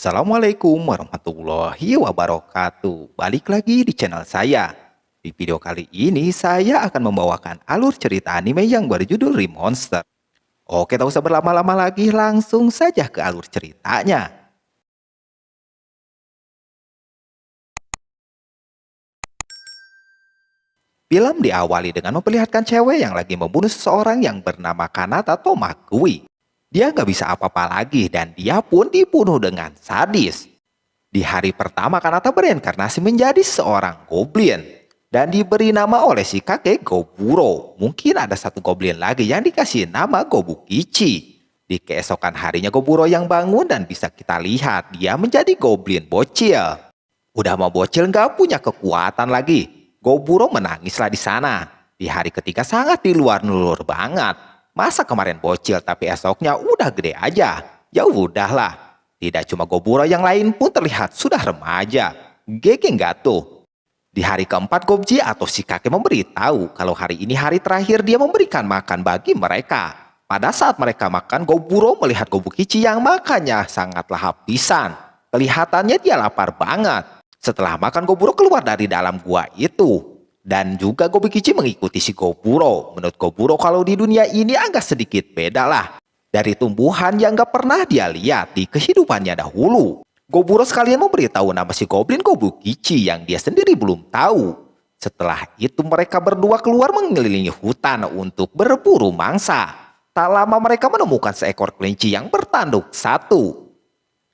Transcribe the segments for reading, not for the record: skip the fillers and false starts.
Assalamualaikum warahmatullahi wabarakatuh. Balik lagi di channel saya. Di video kali ini saya akan membawakan alur cerita anime yang berjudul Remonster. Oke, tak usah berlama-lama lagi, langsung saja ke alur ceritanya. Film diawali dengan memperlihatkan cewek yang lagi membunuh seseorang yang bernama Kanata Tomagui. Dia nggak bisa apa-apa lagi dan dia pun dibunuh dengan sadis. Di hari pertama Kanata bereinkarnasi menjadi seorang goblin dan diberi nama oleh si kakek Goburo. Mungkin ada satu goblin lagi yang dikasih nama Gobukichi. Di keesokan harinya Goburo yang bangun dan bisa kita lihat dia menjadi goblin bocil. Udah mau bocil nggak punya kekuatan lagi. Goburo menangislah di sana. Di hari ketiga sangat di luar nulur banget. Masa kemarin bocil tapi esoknya udah gede aja. Ya udahlah. Tidak cuma Goburo, yang lain pun terlihat sudah remaja. Gege nggak tuh? Di hari keempat Gobji atau si kakek memberitahu kalau hari ini hari terakhir dia memberikan makan bagi mereka. Pada saat mereka makan, Goburo melihat Gobukichi yang makannya sangatlah habisan. Kelihatannya dia lapar banget. Setelah makan, Goburo keluar dari dalam gua itu. Dan juga Gobukichi mengikuti si Goburo. Menurut Goburo kalau di dunia ini agak sedikit beda lah dari tumbuhan yang gak pernah dia lihat di kehidupannya dahulu. Goburo sekalian memberitahu nama si goblin Gobukichi yang dia sendiri belum tahu. Setelah itu mereka berdua keluar mengelilingi hutan untuk berburu mangsa. Tak lama mereka menemukan seekor kelinci yang bertanduk satu.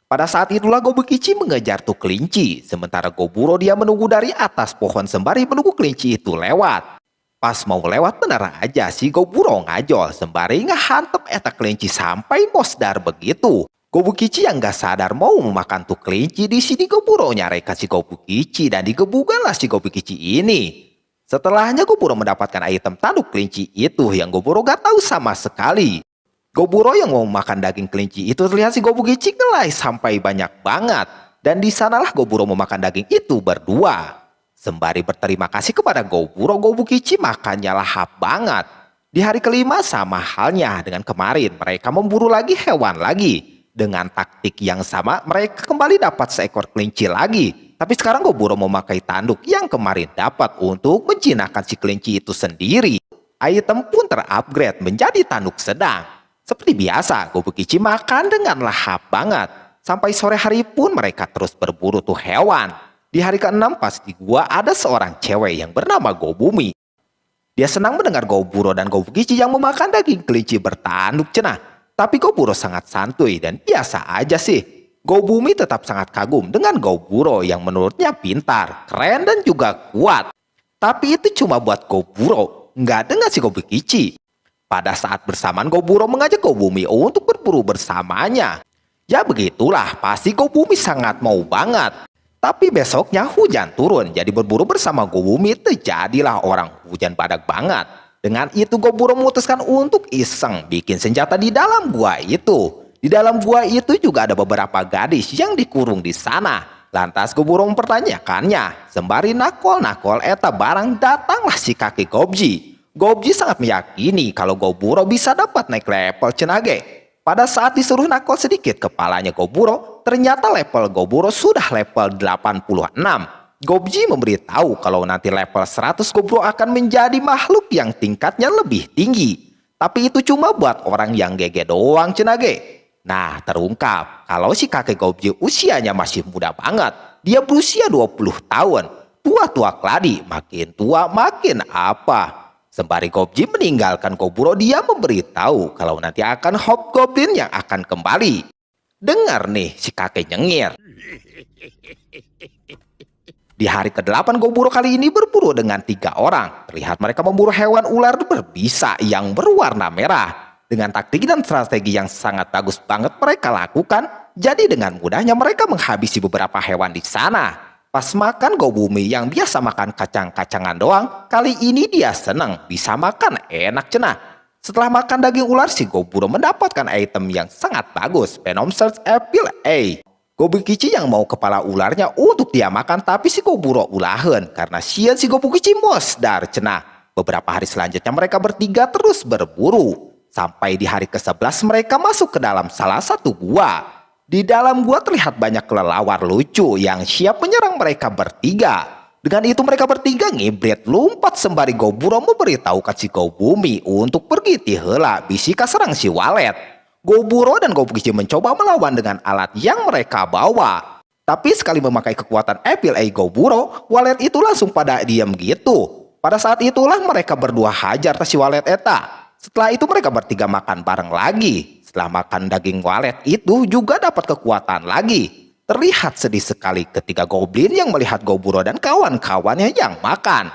Pada saat itulah Gobukichi mengejar tuh kelinci. Sementara Goburo dia menunggu dari atas pohon sembari menunggu kelinci itu lewat. Pas mau lewat benar aja si Goburo ngajol sembari ngehantem eta kelinci sampai mosdar begitu. Gobukichi yang gak sadar mau memakan tuh kelinci, di sini Goburo nyarikan si Gobukichi dan digebukanlah si Gobukichi ini. Setelahnya Goburo mendapatkan item tanduk kelinci itu yang Goburo gak tahu sama sekali. Goburo yang mau makan daging kelinci itu terlihat si Gobukichi ngelai sampai banyak banget. Dan di sanalah Goburo memakan daging itu berdua. Sembari berterima kasih kepada Goburo, Gobukichi makannya lahap banget. Di hari kelima sama halnya dengan kemarin, mereka memburu lagi hewan lagi. Dengan taktik yang sama, mereka kembali dapat seekor kelinci lagi. Tapi sekarang Goburo memakai tanduk yang kemarin dapat untuk menjinakkan si kelinci itu sendiri. Item pun terupgrade menjadi tanduk sedang. Seperti biasa, Gobukichi makan dengan lahap banget. Sampai sore hari pun mereka terus berburu tuh hewan. Di hari ke-6 pas di gua ada seorang cewek yang bernama Gobumi. Dia senang mendengar Goburo dan Gobukichi yang memakan daging kelinci bertanduk cenah. Tapi Goburo sangat santuy dan biasa aja sih. Gobumi tetap sangat kagum dengan Goburo yang menurutnya pintar, keren dan juga kuat. Tapi itu cuma buat Goburo, nggak dengan si Gobukichi. Pada saat bersamaan Goburo mengajak Gobumi untuk berburu bersamanya. Ya begitulah, pasti Gobumi sangat mau banget. Tapi besoknya hujan turun, jadi berburu bersama Gobumi terjadilah orang hujan badak banget. Dengan itu Goburo memutuskan untuk iseng bikin senjata di dalam gua itu. Di dalam gua itu juga ada beberapa gadis yang dikurung di sana. Lantas Goburo mempertanyakannya. Sembari nakol-nakol eta barang datanglah si kakek Gobji. Gobji sangat meyakini kalau Goburo bisa dapat naik level cenage. Pada saat disuruh nakol sedikit kepalanya Goburo, ternyata level Goburo sudah level 86. Gobji memberitahu kalau nanti level 100 Goburo akan menjadi makhluk yang tingkatnya lebih tinggi. Tapi itu cuma buat orang yang GG doang cenage. Nah, terungkap kalau si kakek Gobji usianya masih muda banget. Dia berusia 20 tahun. Tua-tua keladi, makin tua makin apa. Sembari Gobji meninggalkan Goburo, dia memberitahu kalau nanti akan Hobgoblin yang akan kembali. Dengar nih si kakek nyengir. Di hari ke-8 Goburo kali ini berburu dengan 3 orang. Terlihat mereka memburu hewan ular berbisa yang berwarna merah. Dengan taktik dan strategi yang sangat bagus banget mereka lakukan. Jadi dengan mudahnya mereka menghabisi beberapa hewan di sana. Pas makan Gobumi yang biasa makan kacang-kacangan doang, kali ini dia senang bisa makan enak cenah. Setelah makan daging ular, si Goburo mendapatkan item yang sangat bagus, Venom Surge Apple A. Gobukichi yang mau kepala ularnya untuk dia makan, tapi si Goburo ulahan karena sian si Gobukichi mosdar cenah. Beberapa hari selanjutnya mereka bertiga terus berburu. Sampai di hari ke-11 mereka masuk ke dalam salah satu gua. Di dalam gua terlihat banyak kelelawar lucu yang siap menyerang mereka bertiga. Dengan itu mereka bertiga ngibrit lompat sembari Goburo memberitahukan si Gobumi untuk pergi tihela bisika serang si Walet. Goburo dan Gobukichi mencoba melawan dengan alat yang mereka bawa. Tapi sekali memakai kekuatan Evil Eye Goburo, Walet itu langsung pada diam gitu. Pada saat itulah mereka berdua hajar si Walet eta. Setelah itu mereka bertiga makan bareng lagi. Setelah makan daging walet itu juga dapat kekuatan lagi. Terlihat sedih sekali ketika Goblin yang melihat Goburo dan kawan-kawannya yang makan.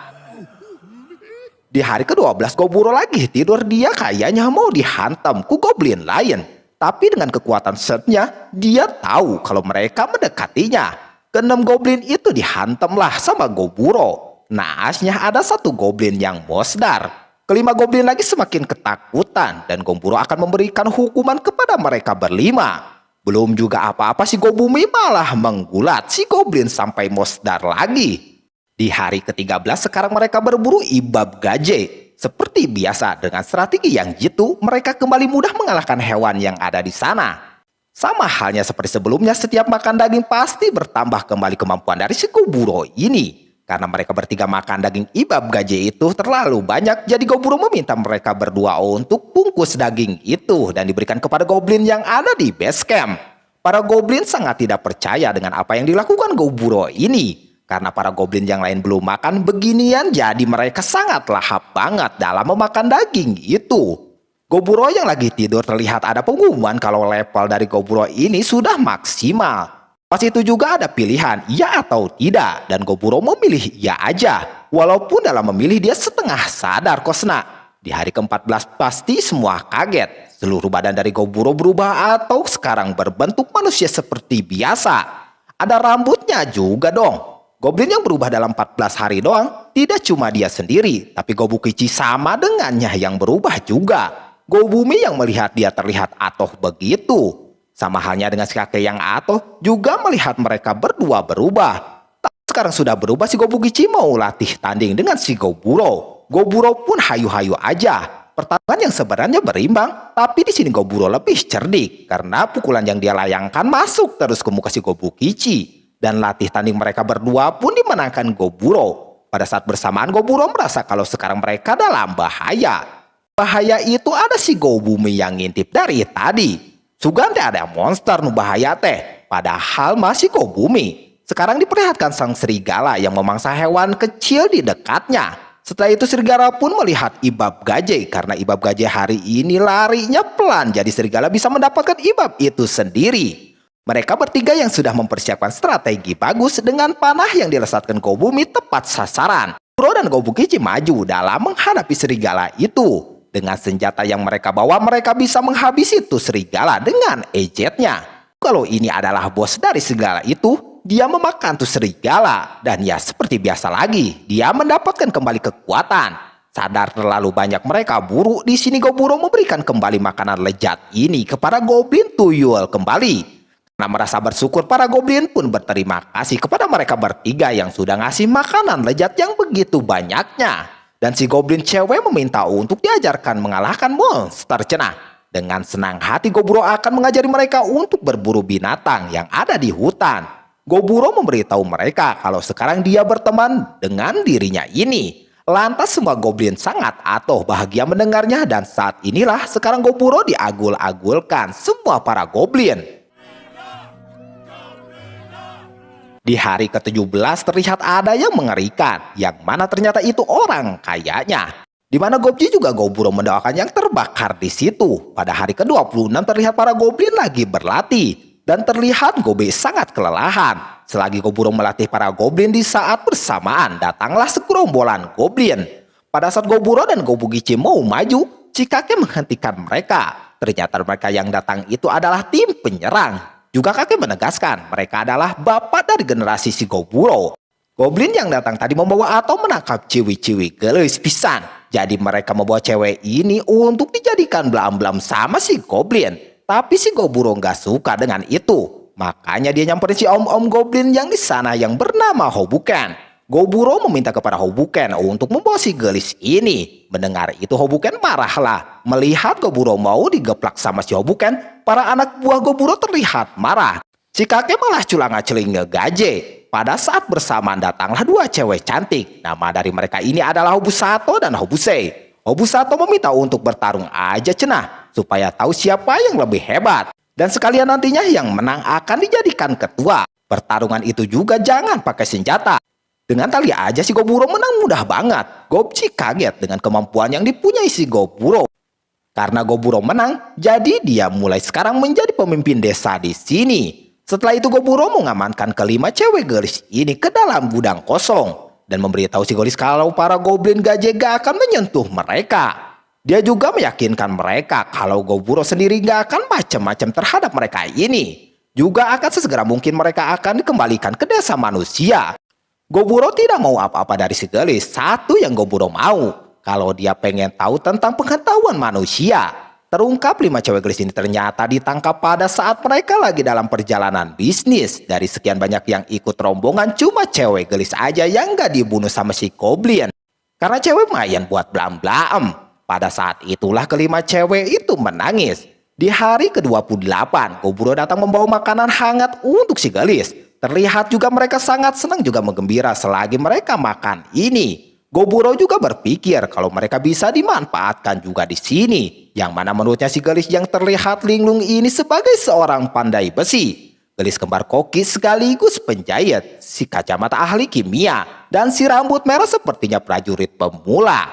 Di hari ke-12 Goburo lagi tidur, dia kayaknya mau dihantam ku Goblin lain. Tapi dengan kekuatan setnya, dia tahu kalau mereka mendekatinya. Keenam Goblin itu dihantamlah sama Goburo. Naasnya ada satu Goblin yang mosdar. Kelima Goblin lagi semakin ketakutan dan Goburo akan memberikan hukuman kepada mereka berlima. Belum juga apa-apa si Gobumi malah menggulat si Goblin sampai mosdar lagi. Di hari ke-13 sekarang mereka berburu Ibab Gaje. Seperti biasa dengan strategi yang jitu, mereka kembali mudah mengalahkan hewan yang ada di sana. Sama halnya seperti sebelumnya, setiap makan daging pasti bertambah kembali kemampuan dari si Goburo ini. Karena mereka bertiga makan daging Ibab Gaje itu terlalu banyak, jadi Goburo meminta mereka berdua untuk bungkus daging itu dan diberikan kepada Goblin yang ada di base camp. Para Goblin sangat tidak percaya dengan apa yang dilakukan Goburo ini. Karena para Goblin yang lain belum makan beginian, jadi mereka sangat lahap banget dalam memakan daging itu. Goburo yang lagi tidur terlihat ada pengumuman kalau level dari Goburo ini sudah maksimal. Pas itu juga ada pilihan ya atau tidak, dan Goburo memilih ya aja. Walaupun dalam memilih dia setengah sadar kosna. Di hari ke-14 pasti semua kaget. Seluruh badan dari Goburo berubah atau sekarang berbentuk manusia seperti biasa. Ada rambutnya juga dong. Goblin yang berubah dalam 14 hari doang tidak cuma dia sendiri, tapi Gobukichi sama dengannya yang berubah juga. Gobumi yang melihat dia terlihat atoh begitu. Sama halnya dengan si kakek yang atoh juga melihat mereka berdua berubah. Tapi sekarang sudah berubah, si Gobukichi mau latih tanding dengan si Goburo. Goburo pun hayu-hayu aja. Pertarungan yang sebenarnya berimbang, tapi di sini Goburo lebih cerdik karena pukulan yang dia layangkan masuk terus ke muka si Gobukichi. Dan latih tanding mereka berdua pun dimenangkan Goburo. Pada saat bersamaan Goburo merasa kalau sekarang mereka dalam bahaya. Bahaya itu ada si Gobumi yang ngintip dari tadi. Sugante ada monster nu bahaya teh, padahal masih Gobumi. Sekarang diperlihatkan sang serigala yang memangsa hewan kecil di dekatnya. Setelah itu serigala pun melihat Ibab Gaje, karena Ibab Gaje hari ini larinya pelan, jadi serigala bisa mendapatkan Ibab itu sendiri. Mereka bertiga yang sudah mempersiapkan strategi bagus dengan panah yang dilesatkan Gobumi tepat sasaran. Goburo dan Gobukichi maju dalam menghadapi serigala itu. Dengan senjata yang mereka bawa, mereka bisa menghabisi tuh serigala dengan ejetnya. Kalau ini adalah bos dari serigala itu, dia memakan tuh serigala. Dan ya seperti biasa lagi, dia mendapatkan kembali kekuatan. Sadar terlalu banyak mereka buru, di sini Goburo memberikan kembali makanan lezat ini kepada Goblin tuyul kembali. Karena merasa bersyukur, para Goblin pun berterima kasih kepada mereka bertiga yang sudah ngasih makanan lezat yang begitu banyaknya. Dan si Goblin cewek meminta untuk diajarkan mengalahkan monster cenah. Dengan senang hati Goburo akan mengajari mereka untuk berburu binatang yang ada di hutan. Goburo memberitahu mereka kalau sekarang dia berteman dengan dirinya ini. Lantas semua Goblin sangat atoh bahagia mendengarnya, dan saat inilah sekarang Goburo diagul-agulkan semua para Goblin. Di hari ke-17 terlihat ada yang mengerikan, yang mana ternyata itu orang kayaknya. Di mana Gobji juga Goburo mendoakan yang terbakar di situ. Pada hari ke-26 terlihat para Goblin lagi berlatih, dan terlihat Gobe sangat kelelahan. Selagi Goburo melatih para Goblin, di saat bersamaan datanglah segerombolan Goblin. Pada saat Goburo dan Gobukichi mau maju, Chikake menghentikan mereka. Ternyata mereka yang datang itu adalah tim penyerang. Juga kakek menegaskan mereka adalah bapak dari generasi si Goburo. Goblin yang datang tadi membawa atau menangkap ciwi-ciwi gelis pisan. Jadi mereka membawa cewek ini untuk dijadikan belam-belam sama si Goblin. Tapi si Goburo nggak suka dengan itu. Makanya dia nyamperin si om-om Goblin yang di sana yang bernama Hobuken. Goburo meminta kepada Hobuken untuk membawa si gelis ini. Mendengar itu Hobuken marahlah. Melihat Goburo mau digeplak sama si Hobuken, para anak buah Goburo terlihat marah. Si kakek malah culang-aculing ngegaje. Pada saat bersamaan datanglah dua cewek cantik. Nama dari mereka ini adalah Hobusato dan Hobusei. Hobusato meminta untuk bertarung aja cenah, supaya tahu siapa yang lebih hebat. Dan sekalian nantinya yang menang akan dijadikan ketua. Pertarungan itu juga jangan pakai senjata. Dengan tali aja si Goburo menang mudah banget. Gobji kaget dengan kemampuan yang dipunyai si Goburo. Karena Goburo menang, jadi dia mulai sekarang menjadi pemimpin desa di sini. Setelah itu Goburo mengamankan kelima cewek gelis ini ke dalam gudang kosong. Dan memberitahu si gelis kalau para goblin gaje gak akan menyentuh mereka. Dia juga meyakinkan mereka kalau Goburo sendiri gak akan macam-macam terhadap mereka ini. Juga akan sesegera mungkin mereka akan dikembalikan ke desa manusia. Goburo tidak mau apa-apa dari si gelis. Satu yang Goburo mau, kalau dia pengen tahu tentang pengetahuan manusia. Terungkap 5 cewek gelis ini ternyata ditangkap pada saat mereka lagi dalam perjalanan bisnis. Dari sekian banyak yang ikut rombongan, cuma cewek gelis aja yang gak dibunuh sama si goblin. Karena cewek mayan buat blam-blam. Pada saat itulah kelima cewek itu menangis. Di hari ke-28, Goburo datang membawa makanan hangat untuk si gelis. Terlihat juga mereka sangat senang juga menggembira selagi mereka makan ini. Goburo juga berpikir kalau mereka bisa dimanfaatkan juga di sini. Yang mana menurutnya si gelis yang terlihat linglung ini sebagai seorang pandai besi. Gelis kembar koki sekaligus penjahit, si kacamata ahli kimia, dan si rambut merah sepertinya prajurit pemula.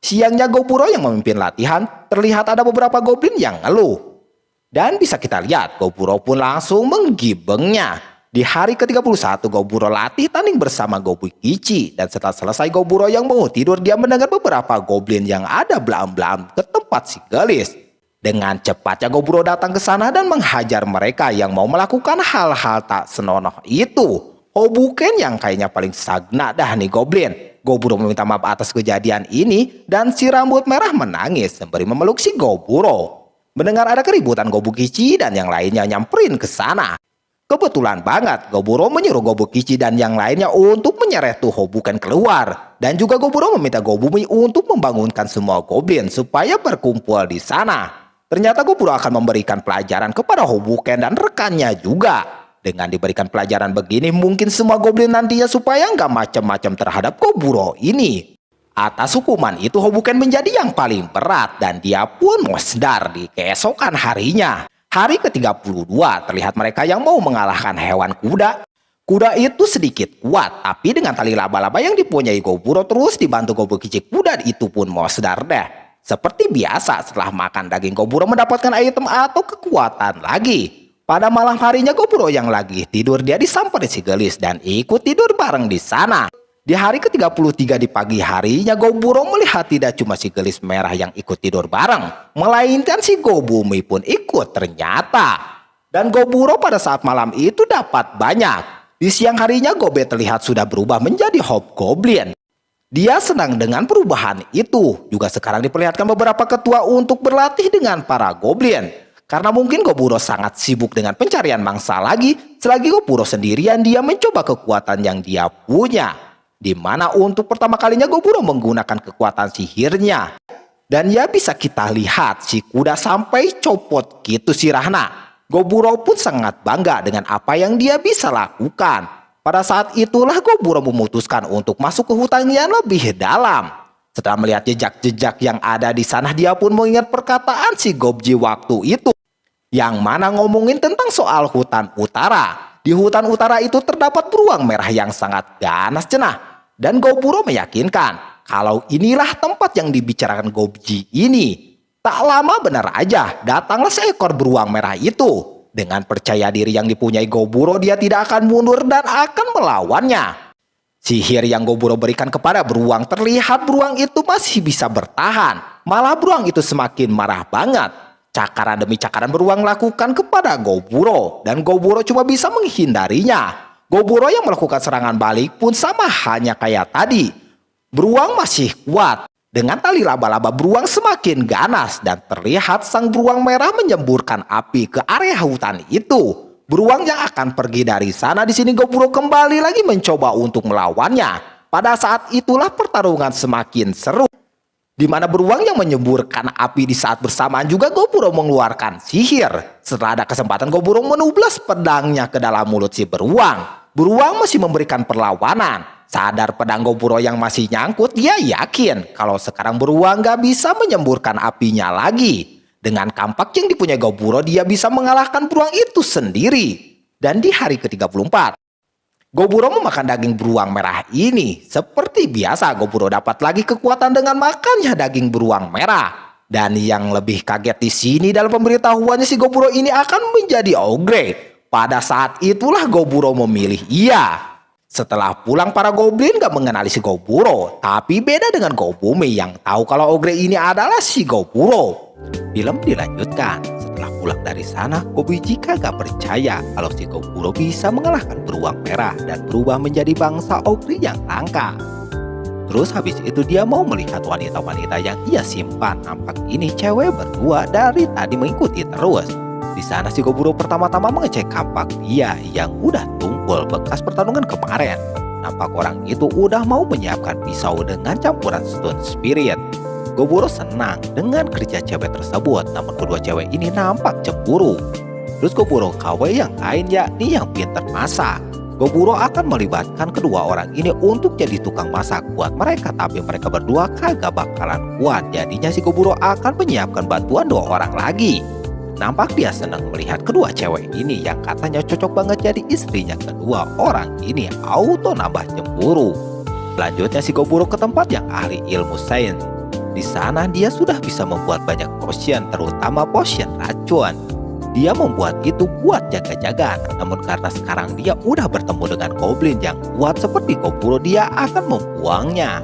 Siangnya Goburo yang memimpin latihan, terlihat ada beberapa goblin yang ngeluh. Dan bisa kita lihat Goburo pun langsung menggibengnya. Di hari ke-31 Goburo latih tanding bersama Gobukichi. Dan setelah selesai Goburo yang mau tidur, dia mendengar beberapa goblin yang ada belam-belam ke tempat si gelis. Dengan cepatnya Goburo datang ke sana dan menghajar mereka yang mau melakukan hal-hal tak senonoh itu. Hobuken yang kayaknya paling sagna dah nih goblin. Goburo meminta maaf atas kejadian ini dan si rambut merah menangis sembari memeluk si Goburo. Mendengar ada keributan Gobukichi dan yang lainnya nyamperin ke sana. Kebetulan banget Goburo menyuruh Gobukichi dan yang lainnya untuk menyeret tuh Hobuken keluar. Dan juga Goburo meminta Gobumi untuk membangunkan semua goblin supaya berkumpul di sana. Ternyata Goburo akan memberikan pelajaran kepada Hobuken dan rekannya juga. Dengan diberikan pelajaran begini mungkin semua goblin nantinya supaya nggak macam-macam terhadap Goburo ini. Atas hukuman itu Hobuken menjadi yang paling berat dan dia pun musdar di keesokan harinya. Hari ke-32 terlihat mereka yang mau mengalahkan hewan kuda. Kuda itu sedikit kuat, tapi dengan tali laba-laba yang dipunyai Goburo terus dibantu Gobukichi, kuda itu pun musdar deh. Seperti biasa setelah makan daging Goburo mendapatkan item atau kekuatan lagi. Pada malam harinya Goburo yang lagi tidur dia disamperin si gelis dan ikut tidur bareng di sana. Di hari ke-33 di pagi harinya Goburo melihat tidak cuma si gelis merah yang ikut tidur bareng, melainkan si Gobumi pun ikut ternyata. Dan Goburo pada saat malam itu dapat banyak. Di siang harinya Gobe terlihat sudah berubah menjadi hobgoblin. Dia senang dengan perubahan itu. Juga sekarang diperlihatkan beberapa ketua untuk berlatih dengan para goblin. Karena mungkin Goburo sangat sibuk dengan pencarian mangsa lagi, selagi Goburo sendirian dia mencoba kekuatan yang dia punya. Di mana untuk pertama kalinya Goburo menggunakan kekuatan sihirnya. Dan ya bisa kita lihat si kuda sampai copot gitu si Rahna. Goburo pun sangat bangga dengan apa yang dia bisa lakukan. Pada saat itulah Goburo memutuskan untuk masuk ke hutan yang lebih dalam. Setelah melihat jejak-jejak yang ada di sana dia pun mengingat perkataan si Gobji waktu itu. Yang mana ngomongin tentang soal hutan utara. Di hutan utara itu terdapat beruang merah yang sangat ganas cenah. Dan Goburo meyakinkan kalau inilah tempat yang dibicarakan Gobji ini. Tak lama benar aja datanglah seekor beruang merah itu. Dengan percaya diri yang dipunyai Goburo dia tidak akan mundur dan akan melawannya. Sihir yang Goburo berikan kepada beruang terlihat beruang itu masih bisa bertahan. Malah beruang itu semakin marah banget. Cakaran demi cakaran beruang lakukan kepada Goburo. Dan Goburo cuma bisa menghindarinya. Goburo yang melakukan serangan balik pun sama hanya kayak tadi. Beruang masih kuat. Dengan tali laba-laba beruang semakin ganas. Dan terlihat sang beruang merah menyemburkan api ke area hutan itu. Beruang yang akan pergi dari sana. Di sini Goburo kembali lagi mencoba untuk melawannya. Pada saat itulah pertarungan semakin seru, di mana beruang yang menyemburkan api. Di saat bersamaan juga Goburo mengeluarkan sihir. Setelah ada kesempatan, Goburo menublas pedangnya ke dalam mulut si beruang. Beruang masih memberikan perlawanan. Sadar pedang Goburo yang masih nyangkut, dia yakin kalau sekarang beruang gak bisa menyemburkan apinya lagi. Dengan kampak yang dipunyai Goburo, dia bisa mengalahkan beruang itu sendiri. Dan di hari ke-34, Goburo memakan daging beruang merah ini. Seperti biasa, Goburo dapat lagi kekuatan dengan makannya daging beruang merah. Dan yang lebih kaget di sini dalam pemberitahuannya, si Goburo ini akan menjadi ogre. Pada saat itulah Goburo memilih iya. Setelah pulang, para goblin gak mengenali si Goburo. Tapi beda dengan Gobumi yang tahu kalau ogre ini adalah si Goburo. Film dilanjutkan. Setelah pulang dari sana, Kobuichi kagak percaya kalau si Goburo bisa mengalahkan beruang merah dan berubah menjadi bangsa ogre yang langka. Terus habis itu dia mau melihat wanita-wanita yang ia simpan. Nampak ini cewek berdua dari tadi mengikuti terus. Di sana si Goburo pertama-tama mengecek kampak dia yang udah tumpul bekas pertarungan kemarin. Nampak orang itu udah mau menyiapkan pisau dengan campuran stone spirit. Goburo senang dengan kerja cewek tersebut, namun kedua cewek ini nampak cemburu. Terus Goburo KW yang lain, yakni yang pintar masak. Goburo akan melibatkan kedua orang ini untuk jadi tukang masak buat mereka, tapi mereka berdua kagak bakalan kuat. Jadinya si Goburo akan menyiapkan bantuan dua orang lagi. Nampak dia senang melihat kedua cewek ini yang katanya cocok banget jadi istrinya. Kedua orang ini auto nambah cemburu. Selanjutnya si Goburo ke tempat yang ahli ilmu sains. Di sana dia sudah bisa membuat banyak potion, terutama potion racun. Dia membuat itu buat jaga-jaga. Namun karena sekarang dia udah bertemu dengan goblin yang kuat seperti Goburo, dia akan membuangnya.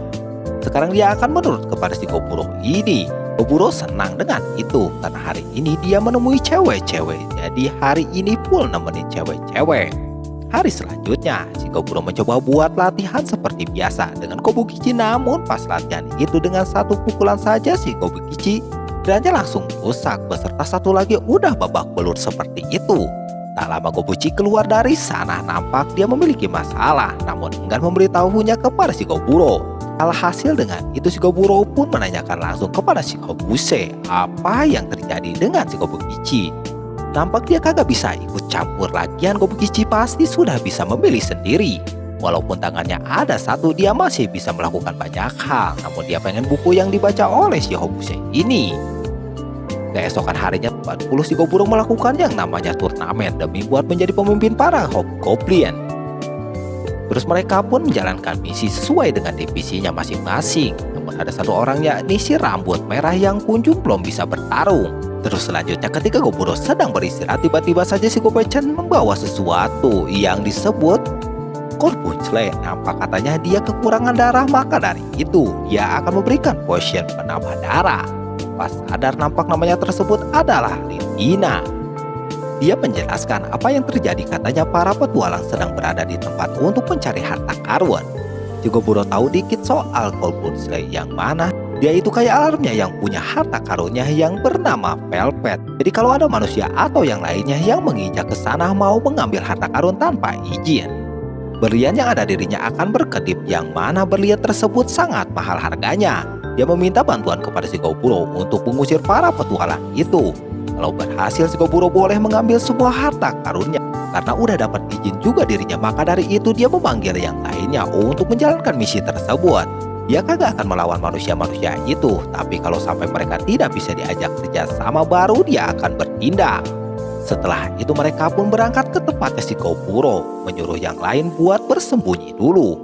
Sekarang dia akan menurut kepada si Goburo ini. Goburo senang dengan itu karena hari ini dia menemui cewek-cewek. Jadi hari ini full nemenin cewek-cewek. Hari selanjutnya, si Goburo mencoba buat latihan seperti biasa dengan Kobukichi. Namun pas latihan itu dengan satu pukulan saja si Kobukichi dannya langsung rusak, beserta satu lagi udah babak belur seperti itu. Tak lama Kobukichi keluar dari sana. Nampak dia memiliki masalah, namun enggan memberitahunya kepada si Goburo. Alhasil dengan itu si Goburo pun menanyakan langsung kepada si Kobuse apa yang terjadi dengan si Kobukichi. Nampak dia kagak bisa ikut campur, lagian Kobukichi pasti sudah bisa memilih sendiri. Walaupun tangannya ada satu, dia masih bisa melakukan banyak hal. Namun dia pengen buku yang dibaca oleh si Kobuse ini. Keesokan harinya 40 si Goburo melakukan yang namanya turnamen demi buat menjadi pemimpin para Hobgoblin. Terus mereka pun menjalankan misi sesuai dengan divisinya masing-masing. Namun ada satu orang, yakni si rambut merah yang kunjung belum bisa bertarung. Terus selanjutnya ketika Goburo sedang beristirahat, tiba-tiba saja si Gobechan membawa sesuatu yang disebut Korbunchle. Nampak katanya dia kekurangan darah, maka dari itu dia akan memberikan potion penambah darah. Pas sadar nampak namanya tersebut adalah Lindina. Dia menjelaskan apa yang terjadi, katanya para petualang sedang berada di tempat untuk mencari harta karun. Si Goburo tahu dikit soal Korbunchle yang mana dia itu kayak alarmnya yang punya harta karunnya yang bernama Velvet. Jadi kalau ada manusia atau yang lainnya yang menginjak ke sana mau mengambil harta karun tanpa izin, berlian yang ada dirinya akan berkedip, yang mana berlian tersebut sangat mahal harganya. Dia meminta bantuan kepada si Goburo untuk mengusir para petualang itu. Kalau berhasil, si Goburo boleh mengambil semua harta karunnya. Karena udah dapat izin juga dirinya, maka dari itu dia memanggil yang lainnya untuk menjalankan misi tersebut. Dia kagak akan melawan manusia-manusia itu, tapi kalau sampai mereka tidak bisa diajak kerja sama, baru dia akan bertindak. Setelah itu mereka pun berangkat ke tempatnya si Goburo, menyuruh yang lain buat bersembunyi dulu.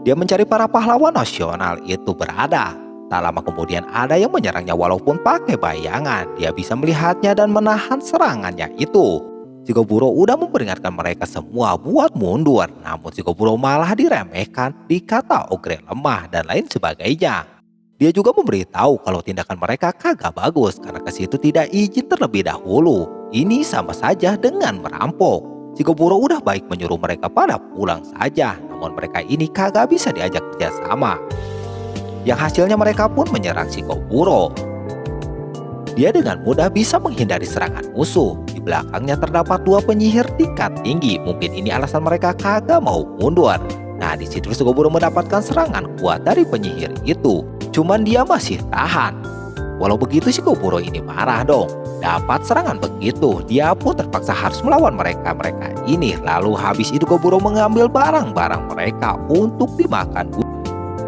Dia mencari para pahlawan nasional itu berada. Tak lama kemudian ada yang menyerangnya, walaupun pakai bayangan. Dia bisa melihatnya dan menahan serangannya itu. Si Goburo udah memperingatkan mereka semua buat mundur, namun si Goburo malah diremehkan, dikata ogre lemah dan lain sebagainya. Dia juga memberitahu kalau tindakan mereka kagak bagus karena ke situ tidak izin terlebih dahulu. Ini sama saja dengan merampok. Si Goburo udah baik menyuruh mereka pada pulang saja, namun mereka ini kagak bisa diajak kerjasama. Yang hasilnya mereka pun menyerang si Goburo. Dia dengan mudah bisa menghindari serangan musuh. Di Di belakangnya terdapat dua penyihir tingkat tinggi. Mungkin ini alasan mereka kagak mau mundur. Nah, di situ Shigoburo mendapatkan serangan kuat dari penyihir itu. Cuman dia masih tahan. Walau begitu Shigoburo ini marah dong. Dapat serangan begitu, dia pun terpaksa harus melawan mereka ini. Lalu habis itu Shigoburo mengambil barang-barang mereka untuk dimakan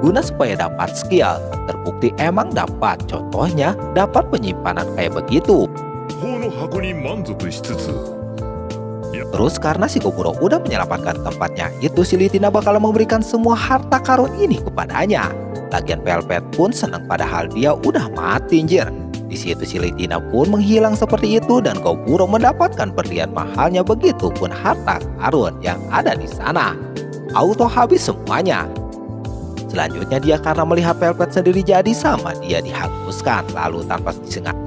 guna supaya dapat skill. Terbukti emang dapat. Contohnya dapat penyimpanan kayak begitu. Terus karena Shigoburo udah menyelamatkan tempatnya itu, si Litina bakal memberikan semua harta karun ini kepadanya. Lagian Velvet pun senang padahal dia udah mati anjir. Di situ si Litina pun menghilang seperti itu dan Shigoburo mendapatkan berlian mahalnya, begitupun harta karun yang ada di sana. Auto habis semuanya. Selanjutnya dia karena melihat Velvet sendiri jadi sama dia dihanguskan, lalu tanpa disengaja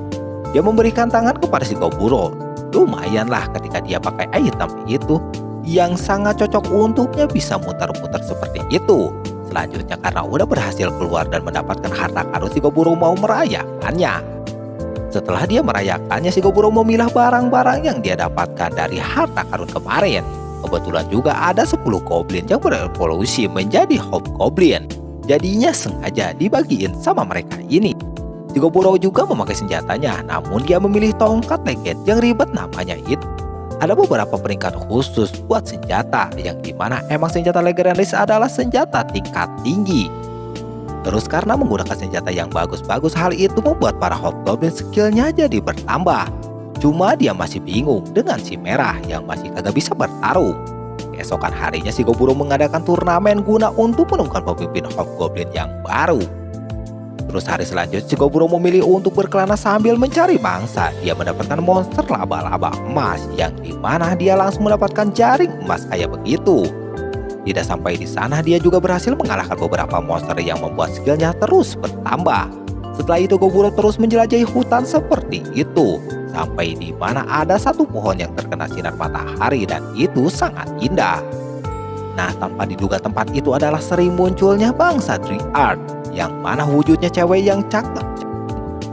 dia memberikan tangan kepada Shigoburo. Lumayanlah ketika dia pakai item itu yang sangat cocok untuknya bisa muter-muter seperti itu. Selanjutnya karena udah berhasil keluar dan mendapatkan harta karun, Shigoburo mau merayakannya. Setelah dia merayakannya, Shigoburo memilah barang-barang yang dia dapatkan dari harta karun kemarin. Kebetulan juga ada 10 goblin yang berevolusi menjadi hobgoblin. Jadinya sengaja dibagiin sama mereka ini. Shigoburo juga memakai senjatanya, namun dia memilih tongkat legend yang ribet namanya itu. Ada beberapa peringkat khusus buat senjata, yang dimana emang senjata legendaris adalah senjata tingkat tinggi. Terus karena menggunakan senjata yang bagus-bagus, hal itu membuat para hobgoblin skillnya jadi bertambah. Cuma dia masih bingung dengan si merah yang masih kagak bisa bertarung. Keesokan harinya Shigoburo mengadakan turnamen guna untuk menemukan pemimpin hobgoblin yang baru. Terus hari selanjutnya Shigoburo memilih untuk berkelana sambil mencari mangsa. Dia mendapatkan monster laba-laba emas yang dimana dia langsung mendapatkan jaring emas kayak begitu. Tidak sampai di sana, dia juga berhasil mengalahkan beberapa monster yang membuat skillnya terus bertambah. Setelah itu Shigoburo terus menjelajahi hutan seperti itu, sampai di mana ada satu pohon yang terkena sinar matahari dan itu sangat indah. Nah, tanpa diduga tempat itu adalah sering munculnya bangsa Dryad, yang mana wujudnya cewek yang cakep.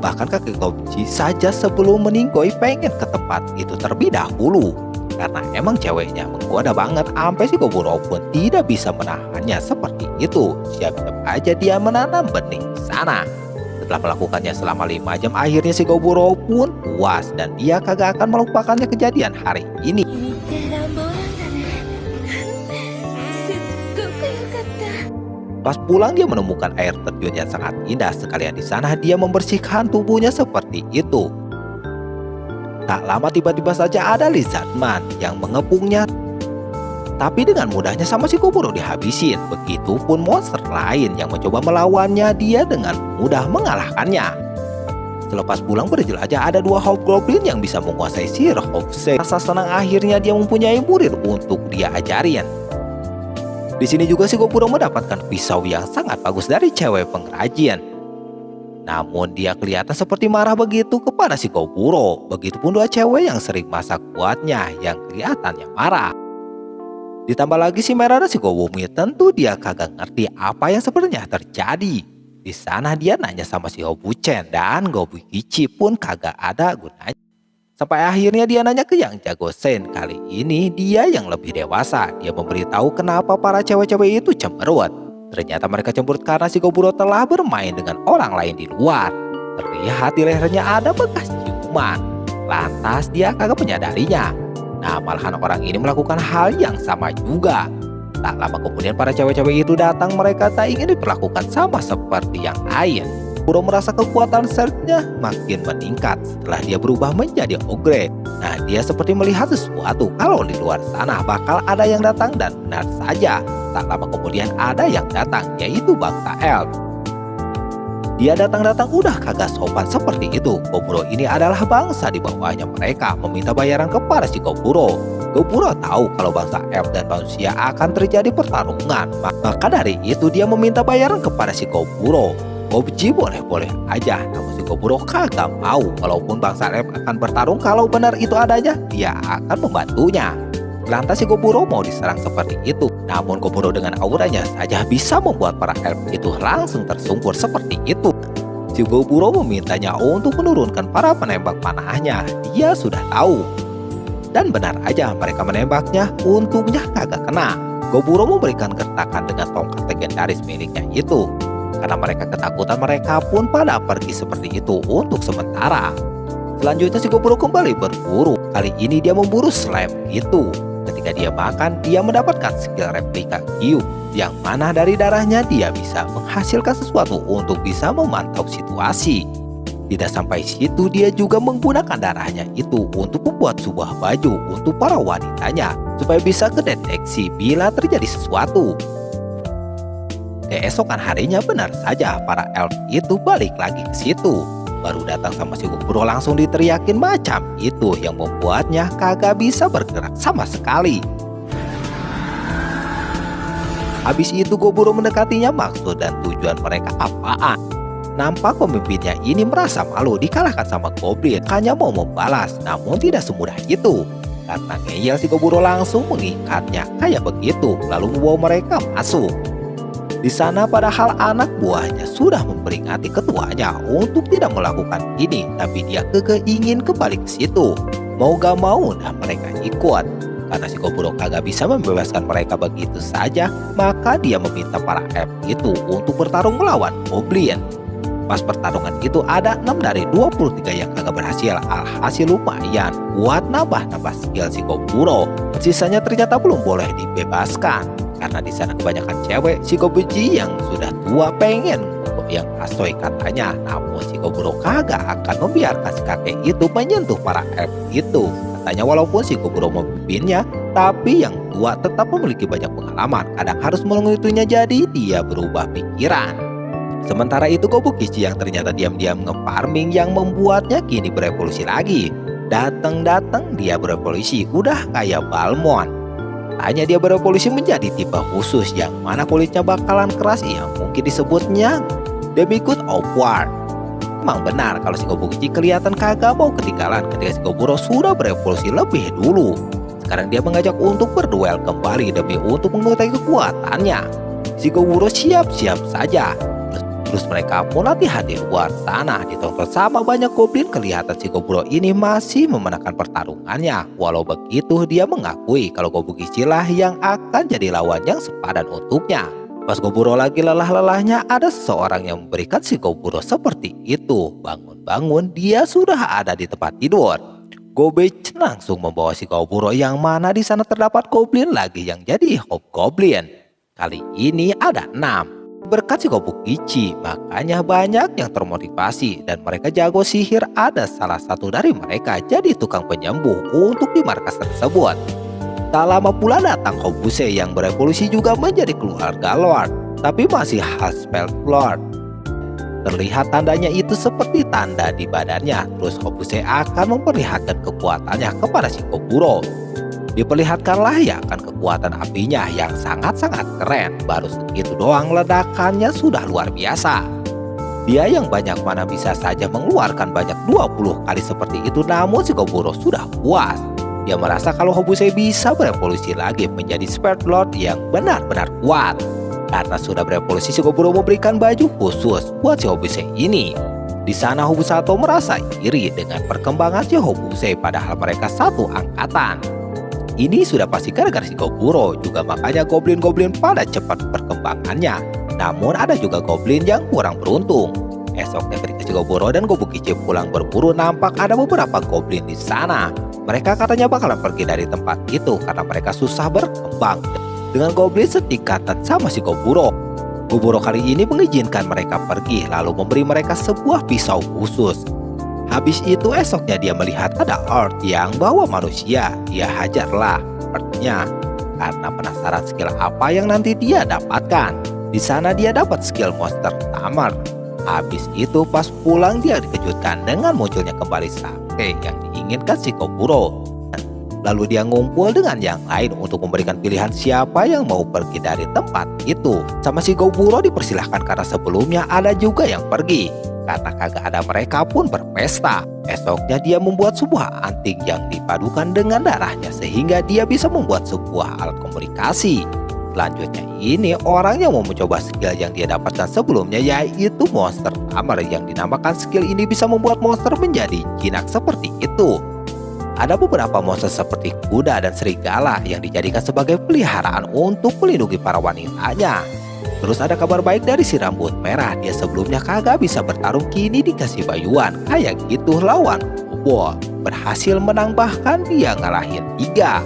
Bahkan kakek Gouji saja sebelum meninggoy pengen ke tempat itu terlebih dahulu. Karena emang ceweknya menggoda banget, sampai Shigoburo pun tidak bisa menahannya seperti itu. Siap-siap aja dia menanam benih di sana. Setelah melakukannya selama 5 jam, akhirnya Shigoburo pun puas dan dia kagak akan melupakannya kejadian hari ini. Pas pulang dia menemukan air terjun yang sangat indah. Sekalian di sana dia membersihkan tubuhnya seperti itu. Tak lama tiba-tiba saja ada Lizardman yang mengepungnya. Tapi dengan mudahnya sama Shigoburo dihabisin. Begitupun monster lain yang mencoba melawannya, dia dengan mudah mengalahkannya. Selepas pulang berjelajah, ada 2 hobgoblin yang bisa menguasai sihir Hobse. Rasa senang akhirnya dia mempunyai murid untuk dia ajarin. Di sini juga Shigoburo mendapatkan pisau yang sangat bagus dari cewek pengrajin. Namun dia kelihatan seperti marah begitu kepada Shigoburo. Begitupun 2 cewek yang sering masak buatnya yang kelihatannya marah. Ditambah lagi si Merah dan Shigobumi, tentu dia kagak ngerti apa yang sebenarnya terjadi. Di sana dia nanya sama si Hobuchen dan Gobukichi pun kagak ada gunanya. Sampai akhirnya dia nanya ke yang jago Sen. Kali ini dia yang lebih dewasa. Dia memberitahu kenapa para cewek-cewek itu cemberut. Ternyata mereka cemberut karena Shigoburo telah bermain dengan orang lain di luar. Terlihat di lehernya ada bekas ciuman. Lantas dia kagak menyadarinya. Nah, malahan orang ini melakukan hal yang sama juga. Tak lama kemudian para cewek-cewek itu datang. Mereka tak ingin diperlakukan sama seperti yang lain. Shigoburo merasa kekuatan search-nya makin meningkat setelah dia berubah menjadi ogre. Nah, dia seperti melihat sesuatu kalau di luar sana bakal ada yang datang, dan benar saja. Tak lama kemudian ada yang datang, yaitu bangsa elf. Dia datang-datang udah kagak sopan seperti itu. Shigoburo ini adalah bangsa di bawahnya mereka, meminta bayaran kepada Shigoburo. Shigoburo tahu kalau bangsa elf dan manusia akan terjadi pertarungan. Maka dari itu dia meminta bayaran kepada Shigoburo. Gouji boleh-boleh aja, namun Shigoburo kagak mau. Walaupun bangsa elf akan bertarung, kalau benar itu adanya, dia akan membantunya. Lantas Shigoburo mau diserang seperti itu. Namun Shigoburo dengan auranya saja bisa membuat para elf itu langsung tersungkur seperti itu. Shigoburo memintanya untuk menurunkan para penembak panahnya. Dia sudah tahu Dan benar aja mereka menembaknya, untungnya kagak kena. Goburo memberikan gertakan dengan tongkat legendaris miliknya itu. Karena mereka ketakutan, mereka pun pada pergi seperti itu untuk sementara. Selanjutnya si Goburo kembali berburu. Kali ini dia memburu slime itu. Ketika dia makan, dia mendapatkan skill replika Gyu, yang mana dari darahnya dia bisa menghasilkan sesuatu untuk bisa memantau situasi. Tidak sampai situ, dia juga menggunakan darahnya itu untuk membuat sebuah baju untuk para wanitanya supaya bisa kedeteksi bila terjadi sesuatu. Keesokan harinya benar saja para elf itu balik lagi ke situ. Baru datang sama si Goburo langsung diteriakin macam itu yang membuatnya kagak bisa bergerak sama sekali. Habis itu Goburo mendekatinya, maksud dan tujuan mereka apaan. Nampak pemimpinnya ini merasa malu dikalahkan sama goblin, hanya mau membalas, namun tidak semudah itu. Karena ngeyel, si Goburo langsung mengikatnya kayak begitu, lalu membawa mereka masuk. Di sana padahal anak buahnya sudah memperingati ketuanya untuk tidak melakukan ini, tapi dia kekeh ingin kembali ke situ. Mau gak mau dan mereka ikut. Karena si Goburo kagak bisa membebaskan mereka begitu saja, maka dia meminta para elf itu untuk bertarung melawan goblin. Pas pertarungan itu ada 6 dari 23 yang kagak berhasil. Alhasil lumayan buat nambah-nambah skill si Goburo. Sisanya ternyata belum boleh dibebaskan. Karena di sana kebanyakan cewek, si Gobuji yang sudah tua pengen yang asoy katanya. Namun si Goburo kagak akan membiarkan si kakek itu menyentuh para elf itu. Katanya walaupun si Goburo memimpinnya, tapi yang tua tetap memiliki banyak pengalaman. Kadang harus mengitunya, jadi dia berubah pikiran. Sementara itu Kobukichi yang ternyata diam-diam nge-farming yang membuatnya kini berevolusi lagi. Datang-datang dia berevolusi, udah kayak Balmond. Hanya dia berevolusi menjadi tipe khusus yang mana kulitnya bakalan keras, yang mungkin disebutnya Demigod of War. Emang benar kalau si Kobukichi kelihatan kagak mau ketinggalan ketika si Goburo sudah berevolusi lebih dulu. Sekarang dia mengajak untuk berduel kembali demi untuk mengetahui kekuatannya. Si Goburo siap-siap saja. Terus mereka pun latihan di luar sana, ditonton sama banyak goblin. Kelihatan si Goburo ini masih memenangkan pertarungannya. Walau begitu, dia mengakui kalau Kobukichi lah yang akan jadi lawan yang sepadan untuknya. Pas Goburo lagi lelah-lelahnya, ada seseorang yang memberikan si Goburo seperti itu. Bangun-bangun, dia sudah ada di tempat tidur. Gobech langsung membawa si Goburo, yang mana di sana terdapat goblin lagi yang jadi hobgoblin. Kali ini ada 6. Berkat si Kobukichi, makanya banyak yang termotivasi dan mereka jago sihir. Ada salah satu dari mereka jadi tukang penyembuh untuk di markas tersebut. Tak lama pula datang Hobuse yang berevolusi juga menjadi keluarga Lord, tapi masih khas spell Lord. Terlihat tandanya itu seperti tanda di badannya. Terus Hobuse akan memperlihatkan kekuatannya kepada si Goburo. Diperlihatkanlah ya kan kekuatan apinya yang sangat-sangat keren. Baru segitu doang ledakannya sudah luar biasa. Dia yang banyak mana bisa saja mengeluarkan banyak 20 kali seperti itu. Namun si Goburo sudah puas. Dia merasa kalau Hobuse bisa berevolusi lagi menjadi Spirit Lord yang benar-benar kuat. Karena sudah berevolusi, si Goburo memberikan baju khusus buat si Hobuse ini. Di sana Hobusato merasa iri dengan perkembangan si Hobuse, padahal mereka satu angkatan. Ini sudah pasti gara-gara si Goburo juga, makanya goblin-goblin pada cepat perkembangannya. Namun ada juga goblin yang kurang beruntung. Esoknya ketika si Goburo dan Kobukichi pulang berburu, nampak ada beberapa goblin di sana. Mereka katanya bakalan pergi dari tempat itu karena mereka susah berkembang dengan goblin setingkatan sama si Goburo. Goburo kali ini mengizinkan mereka pergi, lalu memberi mereka sebuah pisau khusus. Habis itu esoknya dia melihat ada Earth yang bawa manusia. Dia hajarlah Earth-nya karena penasaran skill apa yang nanti dia dapatkan. Di sana dia dapat skill monster tamer. Habis itu pas pulang dia dikejutkan dengan munculnya kembali sake yang diinginkan si Goburo. Lalu dia ngumpul dengan yang lain untuk memberikan pilihan siapa yang mau pergi dari tempat itu. Sama si Goburo dipersilahkan karena sebelumnya ada juga yang pergi. Karena kagak ada, mereka pun berpesta. Esoknya dia membuat sebuah anting yang dipadukan dengan darahnya sehingga dia bisa membuat sebuah alat komunikasi. Selanjutnya ini orang yang mau mencoba skill yang dia dapatkan sebelumnya, yaitu monster tamer yang dinamakan skill ini bisa membuat monster menjadi jinak seperti itu. Ada beberapa monster seperti kuda dan serigala yang dijadikan sebagai peliharaan untuk melindungi para wanitanya. Terus ada kabar baik dari si rambut merah. Dia sebelumnya kagak bisa bertarung, kini dikasih bayuan. Kayak gitu lawan Kobo. Berhasil menang, bahkan dia ngalahin 3.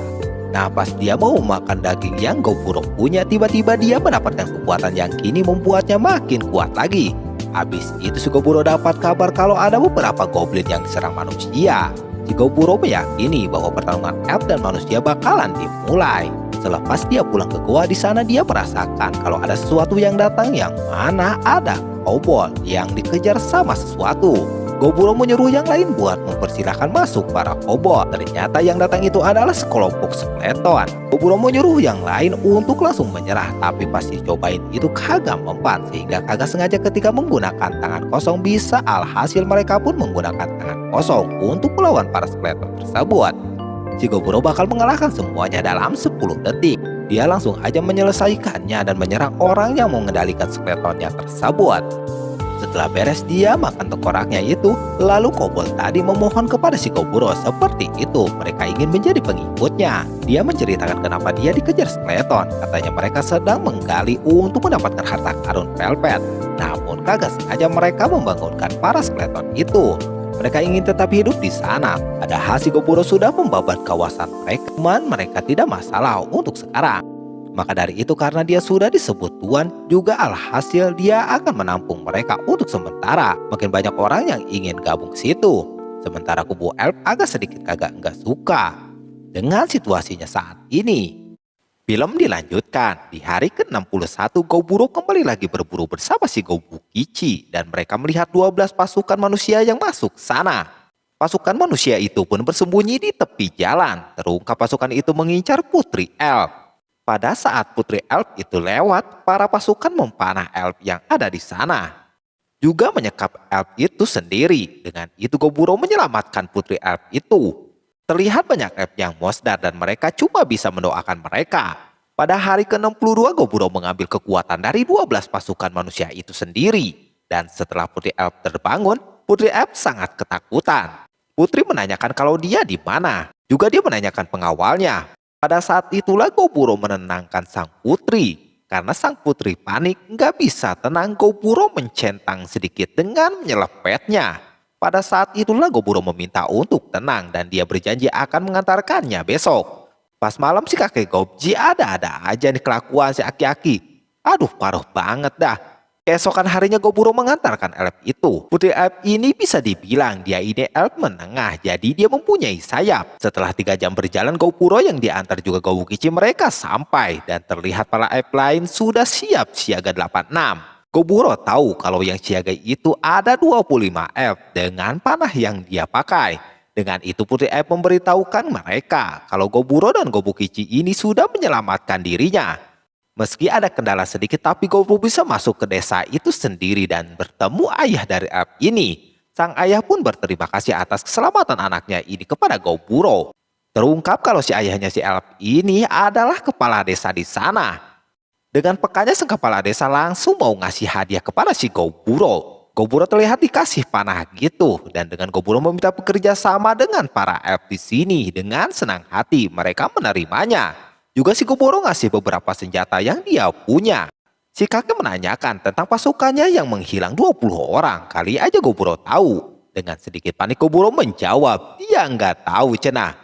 Nah, pas dia mau makan daging yang Goburo punya, tiba-tiba dia mendapatkan kekuatan yang kini membuatnya makin kuat lagi. Habis itu si Goburo dapat kabar kalau ada beberapa goblin yang diserang manusia. Si Goburo meyakini bahwa pertarungan elf dan manusia bakalan dimulai. Selepas dia pulang ke gua, di sana dia merasakan kalau ada sesuatu yang datang, yang mana ada kobold yang dikejar sama sesuatu. Goburo menyuruh yang lain buat mempersilahkan masuk para kobold. Ternyata yang datang itu adalah sekelompok skeleton. Goburo menyuruh yang lain untuk langsung menyerah, tapi pas dicobain itu kagak mempan, sehingga kagak sengaja ketika menggunakan tangan kosong bisa, alhasil mereka pun menggunakan tangan kosong untuk melawan para skeleton tersebut. Si Goburo bakal mengalahkan semuanya dalam 10 detik. Dia langsung aja menyelesaikannya dan menyerang orang yang mengendalikan skeletonnya tersebut. Setelah beres dia makan tengkoraknya itu, lalu kobold tadi memohon kepada si Goburo seperti itu. Mereka ingin menjadi pengikutnya. Dia menceritakan kenapa dia dikejar skeleton. Katanya mereka sedang menggali untuk mendapatkan harta karun velvet. Namun kagak sengaja mereka membangunkan para skeleton itu. Mereka ingin tetap hidup di sana. Padahal si Goburo sudah membabat kawasan mereka. Cuman mereka tidak masalah untuk sekarang. Maka dari itu, karena dia sudah disebut tuan, juga alhasil dia akan menampung mereka untuk sementara. Makin banyak orang yang ingin gabung ke situ. Sementara kubu elf agak sedikit kagak nggak suka dengan situasinya saat ini. Film dilanjutkan. Di hari ke-61, Goburo kembali lagi berburu bersama si Gobukichi dan mereka melihat 12 pasukan manusia yang masuk sana. Pasukan manusia itu pun bersembunyi di tepi jalan. Terungkap pasukan itu mengincar Putri Elf. Pada saat Putri Elf itu lewat, para pasukan memanah elf yang ada di sana juga menyekap elf itu sendiri. Dengan itu Goburo menyelamatkan Putri Elf itu. Terlihat banyak elf yang mosdar dan mereka cuma bisa mendoakan mereka. Pada hari ke-62 Goburo mengambil kekuatan dari 12 pasukan manusia itu sendiri. Dan setelah Putri Elf terbangun, Putri Elf sangat ketakutan. Putri menanyakan kalau dia di mana. Juga dia menanyakan pengawalnya. Pada saat itulah Goburo menenangkan sang putri. Karena sang putri panik, nggak bisa tenang, Goburo mencentang sedikit dengan menyelepetnya. Pada saat itulah Goburo meminta untuk tenang dan dia berjanji akan mengantarkannya besok. Pas malam si kakek Gobji ada-ada aja nih kelakuan si aki-aki. Aduh, parah banget dah. Keesokan harinya Goburo mengantarkan elf itu. Putri elf ini bisa dibilang dia ini elf menengah, jadi dia mempunyai sayap. Setelah 3 jam berjalan, Goburo yang diantar juga Gobukichi mereka sampai. Dan terlihat para elf lain sudah siap siaga 86. Goburo tahu kalau yang siaga itu ada 25 elf dengan panah yang dia pakai. Dengan itu Putri Elf memberitahukan mereka kalau Goburo dan Gobukichi ini sudah menyelamatkan dirinya. Meski ada kendala sedikit, tapi Goburo bisa masuk ke desa itu sendiri dan bertemu ayah dari elf ini. Sang ayah pun berterima kasih atas keselamatan anaknya ini kepada Goburo. Terungkap kalau si ayahnya si elf ini adalah kepala desa di sana. Dengan pekanya sang kepala desa langsung mau ngasih hadiah kepada si Goburo. Goburo terlihat dikasih panah gitu, dan dengan Goburo meminta bekerja sama dengan para elf di sini. Dengan senang hati mereka menerimanya. Juga si Goburo ngasih beberapa senjata yang dia punya. Si kakek menanyakan tentang pasukannya yang menghilang 20 orang. Kali aja Goburo tahu. Dengan sedikit panik Goburo menjawab, dia nggak tahu cenah.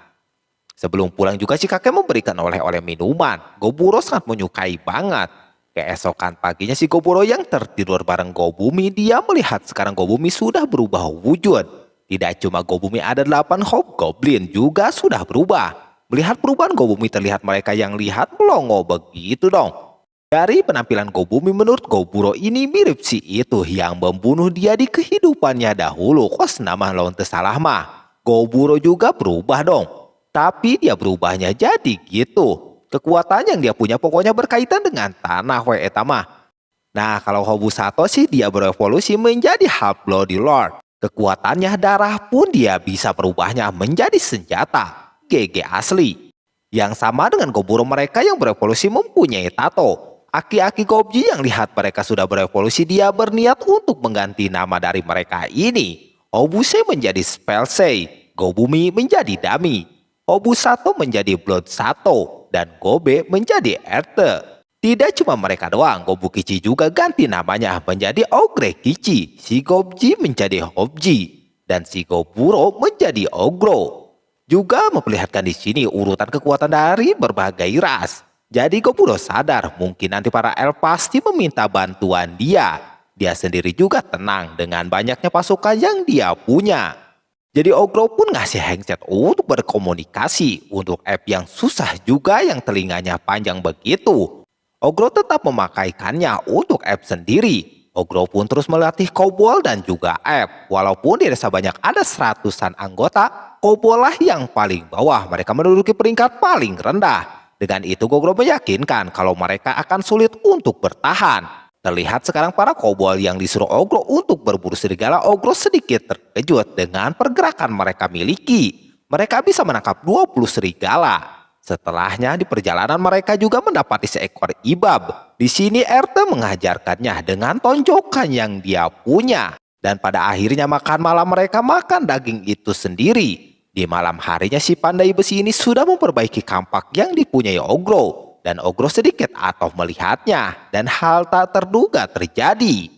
Sebelum pulang juga si kakek memberikan oleh-oleh minuman. Goburo sangat menyukai banget. Keesokan paginya si Goburo yang tertidur bareng Gobumi, dia melihat sekarang Gobumi sudah berubah wujud. Tidak cuma Gobumi, ada 8 hobgoblin juga sudah berubah. Melihat perubahan Gobumi terlihat mereka yang lihat melongo begitu dong. Dari penampilan Gobumi menurut Goburo ini mirip si itu yang membunuh dia di kehidupannya dahulu. Kos nama lawan tersalah mah. Goburo juga berubah dong. Tapi dia berubahnya jadi gitu. Kekuatan yang dia punya pokoknya berkaitan dengan tanah etama. Nah kalau Hobusato sih dia berevolusi menjadi Half Bloody Lord. Kekuatannya darah pun dia bisa berubahnya menjadi senjata. GG asli. Yang sama dengan Goburo mereka yang berevolusi mempunyai tato. Aki-aki Gobji yang lihat mereka sudah berevolusi, dia berniat untuk mengganti nama dari mereka ini. Obuse menjadi Spellsei. Gobumi menjadi Dami, Hobusato menjadi Blood Sato, dan Gobe menjadi Erte. Tidak cuma mereka doang, Gobukichi juga ganti namanya menjadi Ogre Kichi, si Gobji menjadi Hobji, dan si Goburo menjadi Ogro. Juga memperlihatkan di sini urutan kekuatan dari berbagai ras. Jadi Goburo sadar mungkin nanti para elf pasti meminta bantuan dia. Dia sendiri juga tenang dengan banyaknya pasukan yang dia punya. Jadi Ogro pun ngasih handset untuk berkomunikasi untuk app yang susah juga yang telinganya panjang begitu. Ogro tetap memakaikannya untuk app sendiri. Ogro pun terus melatih Kobold dan juga app. Walaupun di desa banyak ada seratusan anggota, Kobold lah yang paling bawah. Mereka menduduki peringkat paling rendah. Dengan itu Ogro meyakinkan kalau mereka akan sulit untuk bertahan. Terlihat sekarang para Kobold yang disuruh Ogro untuk berburu serigala, Ogro sedikit terkejut dengan pergerakan mereka miliki. Mereka bisa menangkap 20 serigala. Setelahnya di perjalanan mereka juga mendapati seekor ibab. Di sini Erte mengajarkannya dengan tonjokan yang dia punya. Dan pada akhirnya makan malam mereka makan daging itu sendiri. Di malam harinya si pandai besi ini sudah memperbaiki kampak yang dipunyai Ogro. Dan Ogro sedikit atau melihatnya. Dan hal tak terduga terjadi.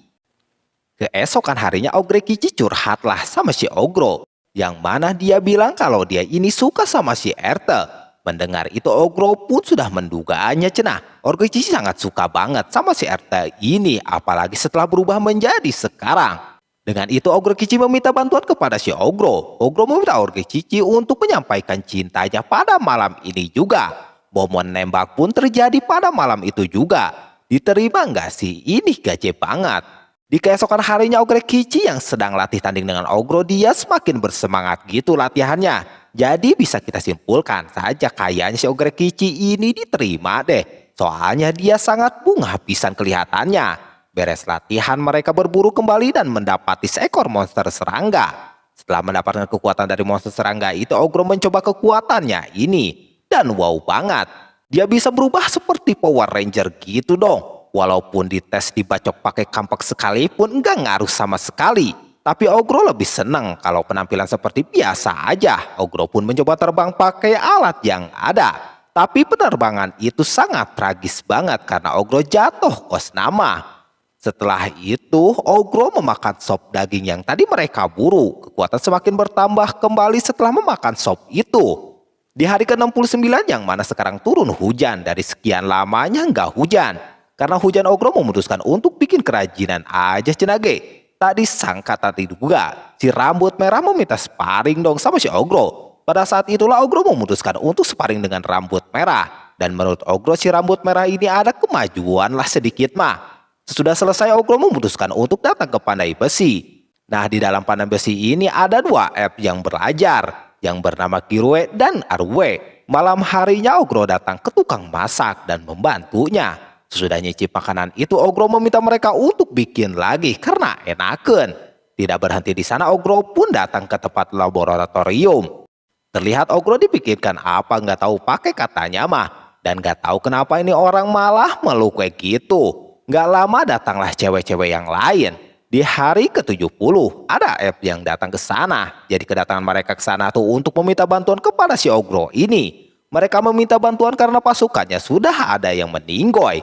Keesokan harinya Ogre Kichi curhatlah sama si Ogro. Yang mana dia bilang kalau dia ini suka sama si Erte. Mendengar itu Ogro pun sudah mendugaannya cenah. Ogre Kichi sangat suka banget sama si Erte ini. Apalagi setelah berubah menjadi sekarang. Dengan itu Ogre Kichi meminta bantuan kepada si Ogro. Ogro meminta Ogre Kichi untuk menyampaikan cintanya pada malam ini juga. Momen nembak pun terjadi pada malam itu juga. Diterima nggak sih? Ini gaje banget. Di keesokan harinya Ogre Kichi yang sedang latih tanding dengan Ogro, dia semakin bersemangat gitu latihannya. Jadi bisa kita simpulkan saja kayaknya si Ogre Kichi ini diterima deh. Soalnya dia sangat bunga pisan kelihatannya. Beres latihan mereka berburu kembali dan mendapati seekor monster serangga. Setelah mendapatkan kekuatan dari monster serangga itu, Ogro mencoba kekuatannya ini. Dan wow banget. Dia bisa berubah seperti Power Ranger gitu dong. Walaupun dites dibacok pakai kampak sekalipun nggak ngaruh sama sekali. Tapi Ogro lebih senang kalau penampilan seperti biasa aja. Ogro pun mencoba terbang pakai alat yang ada. Tapi penerbangan itu sangat tragis banget karena Ogro jatuh kos nama. Setelah itu Ogro memakan sop daging yang tadi mereka buru. Kekuatan semakin bertambah kembali setelah memakan sop itu. Di hari ke-69 yang mana sekarang turun hujan. Dari sekian lamanya nggak hujan. Karena hujan Ogro memutuskan untuk bikin kerajinan aja cenage. Tak disangka tak diduga, si rambut merah meminta sparring dong sama si Ogro. Pada saat itulah Ogro memutuskan untuk sparring dengan rambut merah. Dan menurut Ogro si rambut merah ini ada kemajuan lah sedikit mah. Sesudah selesai Ogro memutuskan untuk datang ke pandai besi. Nah di dalam pandai besi ini ada dua app yang belajar. Yang bernama Kirue dan Arue. Malam harinya Ogro datang ke tukang masak dan membantunya. Sesudah nyicip makanan itu Ogro meminta mereka untuk bikin lagi karena enaken. Tidak berhenti di sana Ogro pun datang ke tempat laboratorium. Terlihat Ogro dipikirkan apa nggak tahu pakai katanya mah. Dan nggak tahu kenapa ini orang malah meluk kayak gitu. Nggak lama datanglah cewek-cewek yang lain. Di hari ke-70 ada app yang datang ke sana. Jadi kedatangan mereka ke sana tuh untuk meminta bantuan kepada si Ogro ini. Mereka meminta bantuan karena pasukannya sudah ada yang meninggoy.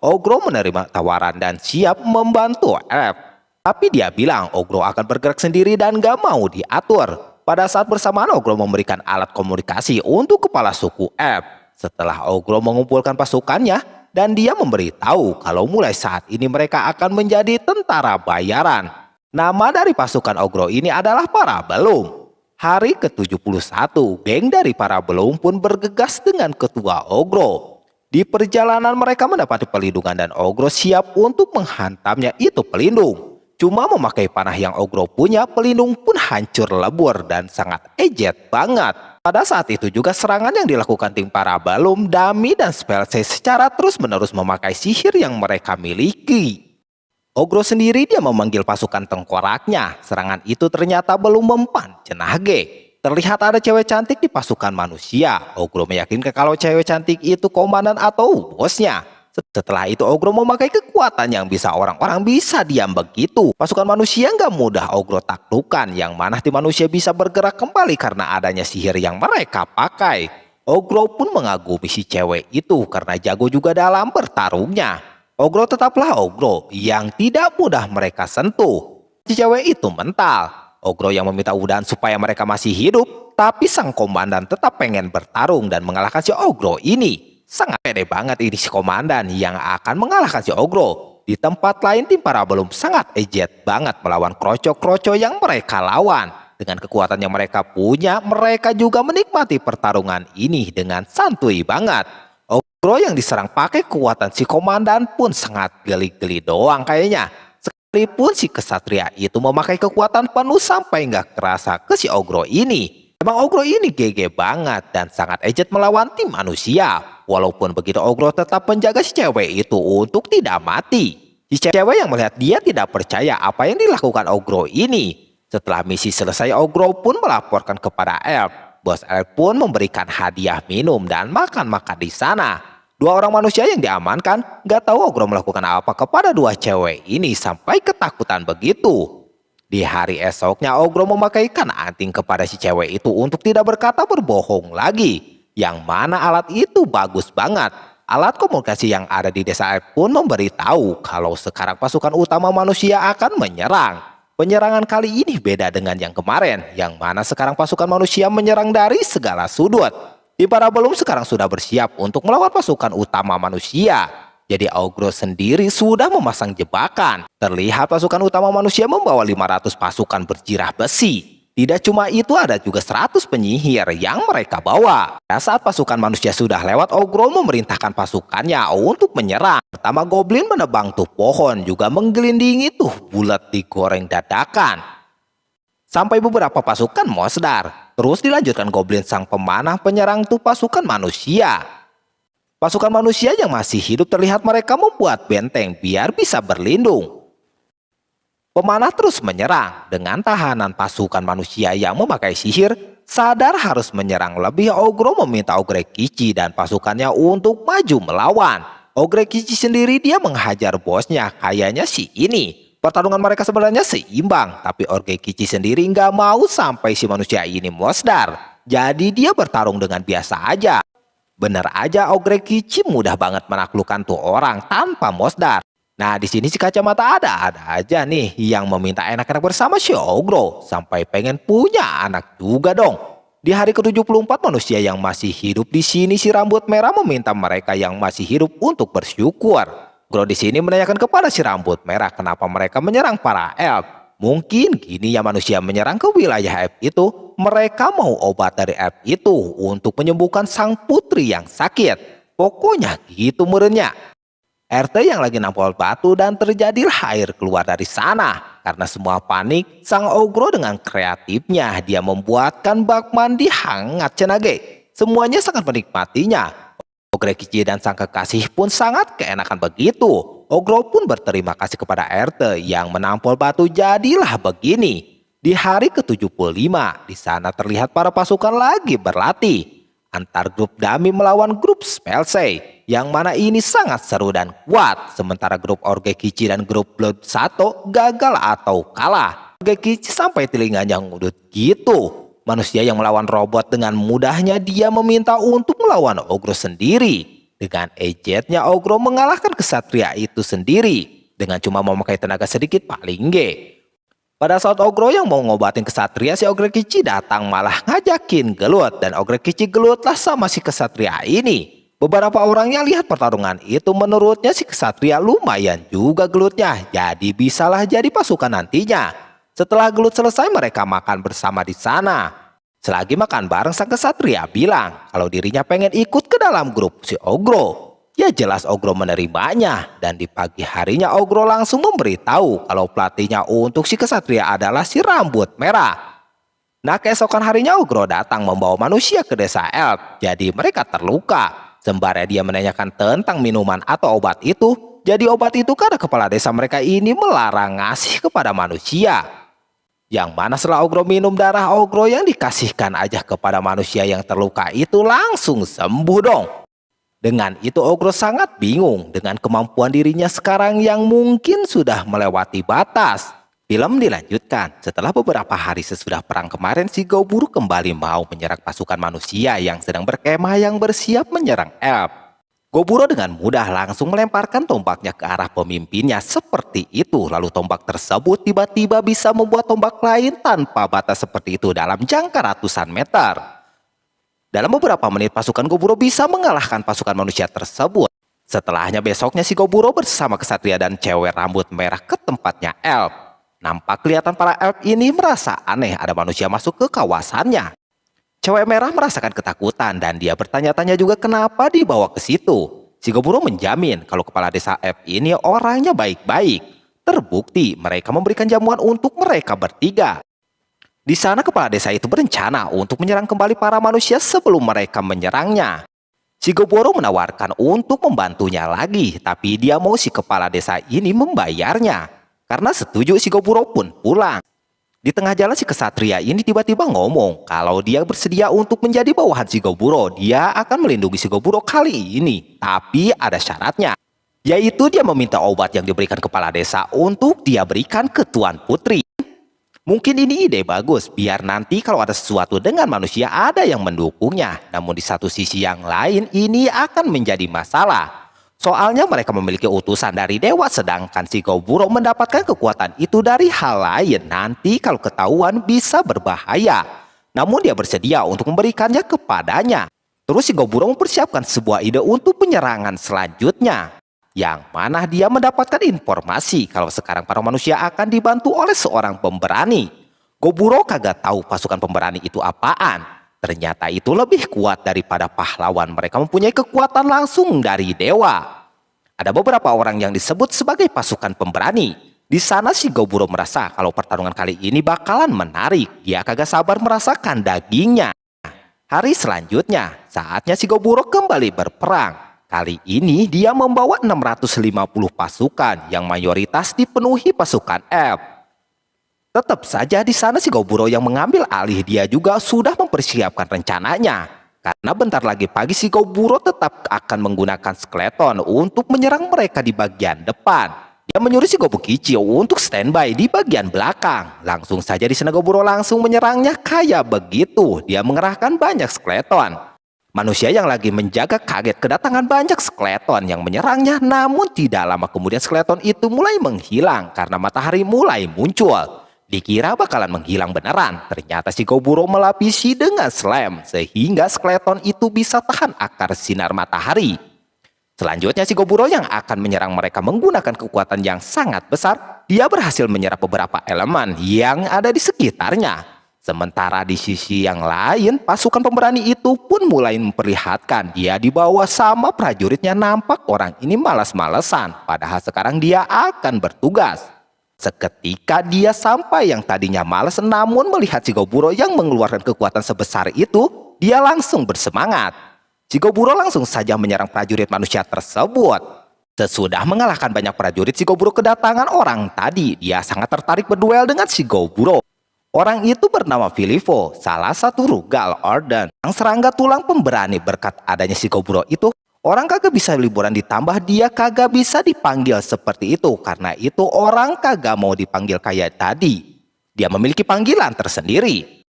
Ogro menerima tawaran dan siap membantu app. Tapi dia bilang Ogro akan bergerak sendiri dan gak mau diatur. Pada saat bersamaan Ogro memberikan alat komunikasi untuk kepala suku app. Setelah Ogro mengumpulkan pasukannya dan dia memberitahu kalau mulai saat ini mereka akan menjadi tentara bayaran. Nama dari pasukan Ogro ini adalah para Belum. Hari ke-71, geng dari para Belum pun bergegas dengan ketua Ogro. Di perjalanan mereka mendapati pelindungan dan Ogro siap untuk menghantamnya itu pelindung. Cuma memakai panah yang Ogro punya, pelindung pun hancur lebur dan sangat ejet banget. Pada saat itu juga serangan yang dilakukan tim para Belum, Dami dan Spellsey secara terus-menerus memakai sihir yang mereka miliki. Ogro sendiri dia memanggil pasukan tengkoraknya. Serangan itu ternyata belum mempan cenage. Terlihat ada cewek cantik di pasukan manusia. Ogro meyakinkan kalau cewek cantik itu komandan atau bosnya. Setelah itu Ogro memakai kekuatan yang bisa orang-orang bisa diam begitu. Pasukan manusia nggak mudah Ogro taklukkan, yang mana tim manusia bisa bergerak kembali karena adanya sihir yang mereka pakai. Ogro pun mengagumi si cewek itu karena jago juga dalam bertarungnya. Ogro tetaplah Ogro yang tidak mudah mereka sentuh. Si cewek itu mental. Ogro yang meminta udahan supaya mereka masih hidup, tapi sang komandan tetap pengen bertarung dan mengalahkan si Ogro ini. Sangat pede banget ini si komandan yang akan mengalahkan si Ogro. Di tempat lain tim Parabellum sangat ejet banget melawan kroco-kroco yang mereka lawan. Dengan kekuatan yang mereka punya, mereka juga menikmati pertarungan ini dengan santuy banget. Ogro yang diserang pakai kekuatan si komandan pun sangat geli-geli doang kayaknya. Sekalipun si kesatria itu memakai kekuatan penuh sampai nggak kerasa ke si Ogro ini. Emang Ogro ini GG banget dan sangat ejet melawan tim manusia. Walaupun begitu Ogro tetap menjaga si cewek itu untuk tidak mati. Si cewek yang melihat dia tidak percaya apa yang dilakukan Ogro ini. Setelah misi selesai Ogro pun melaporkan kepada Elf. Bos Elf pun memberikan hadiah minum dan makan-makan di sana. Dua orang manusia yang diamankan gak tahu Ogro melakukan apa kepada dua cewek ini sampai ketakutan begitu. Di hari esoknya Ogro memakaikan anting kepada si cewek itu untuk tidak berkata berbohong lagi. Yang mana alat itu bagus banget. Alat komunikasi yang ada di desa Elf pun memberitahu kalau sekarang pasukan utama manusia akan menyerang. Penyerangan kali ini beda dengan yang kemarin, yang mana sekarang pasukan manusia menyerang dari segala sudut. Di Parabellum sekarang sudah bersiap untuk melawan pasukan utama manusia. Jadi Ogro sendiri sudah memasang jebakan. Terlihat pasukan utama manusia membawa 500 pasukan berjirah besi. Tidak cuma itu, ada juga 100 penyihir yang mereka bawa. Pada saat pasukan manusia sudah lewat, Ogro memerintahkan pasukannya untuk menyerang. Pertama goblin menebang tuh pohon, juga menggelindingi tuh bulat digoreng dadakan. Sampai beberapa pasukan Mosdar. Terus dilanjutkan goblin sang pemanah penyerang tuh pasukan manusia. Pasukan manusia yang masih hidup terlihat mereka membuat benteng biar bisa berlindung. Pemanah terus menyerang dengan tahanan pasukan manusia yang memakai sihir. Sadar harus menyerang lebih, Ogro meminta Ogrekichi dan pasukannya untuk maju melawan. Ogrekichi sendiri dia menghajar bosnya, kayaknya si ini. Pertarungan mereka sebenarnya seimbang, tapi Ogrekichi sendiri nggak mau sampai si manusia ini Mosdar. Jadi dia bertarung dengan biasa aja. Bener aja Ogrekichi mudah banget menaklukkan tuh orang tanpa Mosdar. Nah di sini si kacamata ada aja nih yang meminta enak-enak bersama si Ogro sampai pengen punya anak juga dong. Di hari ke-74 manusia yang masih hidup di sini si rambut merah meminta mereka yang masih hidup untuk bersyukur. Ogro di sini menanyakan kepada si rambut merah kenapa mereka menyerang para elf. Mungkin gini ya, manusia menyerang ke wilayah elf itu, mereka mau obat dari elf itu untuk menyembuhkan sang putri yang sakit. Pokoknya gitu merenya. RT yang lagi nampol batu dan terjadilah air keluar dari sana. Karena semua panik, sang Ogro dengan kreatifnya dia membuatkan bak mandi hangat cenage. Semuanya sangat menikmatinya. Ogrekichi dan sang kekasih pun sangat keenakan begitu. Ogro pun berterima kasih kepada RT yang menampol batu, jadilah begini. Di hari ke-75 di sana terlihat para pasukan lagi berlatih. Antar grup Dami melawan grup Spellsay, yang mana ini sangat seru dan kuat. Sementara grup Ogrekichi dan grup Blood Sato gagal atau kalah. Ogrekichi sampai telinganya ngudut gitu. Manusia yang melawan robot dengan mudahnya dia meminta untuk melawan Ogro sendiri. Dengan ejetnya Ogro mengalahkan kesatria itu sendiri. Dengan cuma memakai tenaga sedikit paling G. Pada saat Ogro yang mau ngobatin kesatria, si Ogrekichi datang malah ngajakin gelut. Dan Ogrekichi gelutlah sama si kesatria ini. Beberapa orang yang lihat pertarungan itu menurutnya si kesatria lumayan juga gelutnya. Jadi bisalah jadi pasukan nantinya. Setelah gelut selesai mereka makan bersama di sana. Selagi makan bareng sang kesatria bilang kalau dirinya pengen ikut ke dalam grup si Ogro. Ya jelas Ogro menerimanya, dan di pagi harinya Ogro langsung memberitahu kalau pelatihnya untuk si kesatria adalah si rambut merah. Nah keesokan harinya Ogro datang membawa manusia ke desa elf, jadi mereka terluka. Sembari dia menanyakan tentang minuman atau obat itu, jadi obat itu karena kepala desa mereka ini melarang ngasih kepada manusia. Yang mana setelah Ogro minum darah Ogro yang dikasihkan aja kepada manusia yang terluka itu langsung sembuh dong. Dengan itu Ogro sangat bingung dengan kemampuan dirinya sekarang yang mungkin sudah melewati batas. Film dilanjutkan. Setelah beberapa hari sesudah perang kemarin, si Goburo kembali mau menyerang pasukan manusia yang sedang berkemah yang bersiap menyerang elf. Goburo dengan mudah langsung melemparkan tombaknya ke arah pemimpinnya seperti itu. Lalu tombak tersebut tiba-tiba bisa membuat tombak lain tanpa batas seperti itu dalam jangka ratusan meter. Dalam beberapa menit pasukan Goburo bisa mengalahkan pasukan manusia tersebut. Setelahnya besoknya si Goburo bersama kesatria dan cewek rambut merah ke tempatnya elf. Nampak kelihatan para elf ini merasa aneh ada manusia masuk ke kawasannya. Cewek merah merasakan ketakutan dan dia bertanya-tanya juga kenapa dibawa ke situ. Si Goburo menjamin kalau kepala desa elf ini orangnya baik-baik. Terbukti mereka memberikan jamuan untuk mereka bertiga. Di sana kepala desa itu berencana untuk menyerang kembali para manusia sebelum mereka menyerangnya. Si Goburo menawarkan untuk membantunya lagi, tapi dia mau si kepala desa ini membayarnya. Karena setuju, si Goburo pun pulang. Di tengah jalan si kesatria ini tiba-tiba ngomong kalau dia bersedia untuk menjadi bawahan si Goburo. Dia akan melindungi si Goburo kali ini, tapi ada syaratnya. Yaitu dia meminta obat yang diberikan kepala desa untuk dia berikan ke Tuan Putri. Mungkin ini ide bagus, biar nanti kalau ada sesuatu dengan manusia ada yang mendukungnya. Namun di satu sisi yang lain ini akan menjadi masalah. Soalnya mereka memiliki utusan dari dewa, sedangkan si Goburo mendapatkan kekuatan itu dari hal lain. Nanti kalau ketahuan bisa berbahaya. Namun dia bersedia untuk memberikannya kepadanya. Terus si Goburo mempersiapkan sebuah ide untuk penyerangan selanjutnya. Yang mana dia mendapatkan informasi kalau sekarang para manusia akan dibantu oleh seorang pemberani. Goburo kagak tahu pasukan pemberani itu apaan. Ternyata itu lebih kuat daripada pahlawan. Mereka mempunyai kekuatan langsung dari dewa. Ada beberapa orang yang disebut sebagai pasukan pemberani. Di sana si Goburo merasa kalau pertarungan kali ini bakalan menarik. Dia kagak sabar merasakan dagingnya. Hari selanjutnya, saatnya si Goburo kembali berperang. Kali ini dia membawa 650 pasukan yang mayoritas dipenuhi pasukan elf. Tetap saja di sana si Goburo yang mengambil alih, dia juga sudah mempersiapkan rencananya. Karena bentar lagi pagi si Goburo tetap akan menggunakan skeleton untuk menyerang mereka di bagian depan. Dia menyuruh si Gobukichi untuk standby di bagian belakang. Langsung saja di sana Goburo langsung menyerangnya kayak begitu. Dia mengerahkan banyak skeleton. Manusia yang lagi menjaga kaget kedatangan banyak skeleton yang menyerangnya. Namun tidak lama kemudian skeleton itu mulai menghilang karena matahari mulai muncul. Dikira bakalan menghilang beneran, ternyata si Goburo melapisi dengan slam sehingga skeleton itu bisa tahan akar sinar matahari. Selanjutnya si Goburo yang akan menyerang mereka menggunakan kekuatan yang sangat besar. Dia berhasil menyerap beberapa elemen yang ada di sekitarnya. Sementara di sisi yang lain, pasukan pemberani itu pun mulai memperlihatkan dia dibawa sama prajuritnya. Nampak orang ini malas-malesan, padahal sekarang dia akan bertugas. Seketika dia sampai yang tadinya malas, namun melihat si Goburo yang mengeluarkan kekuatan sebesar itu, dia langsung bersemangat. Si Goburo langsung saja menyerang prajurit manusia tersebut. Sesudah mengalahkan banyak prajurit, si Goburo kedatangan orang tadi. Dia sangat tertarik berduel dengan si Goburo. Orang itu bernama Filippo, salah satu Rugal Orden, yang serangga tulang pemberani. Berkat adanya si Goburo itu, orang kagak bisa liburan, ditambah dia kagak bisa dipanggil seperti itu. Karena itu orang kagak mau dipanggil kayak tadi. Dia memiliki panggilan tersendiri.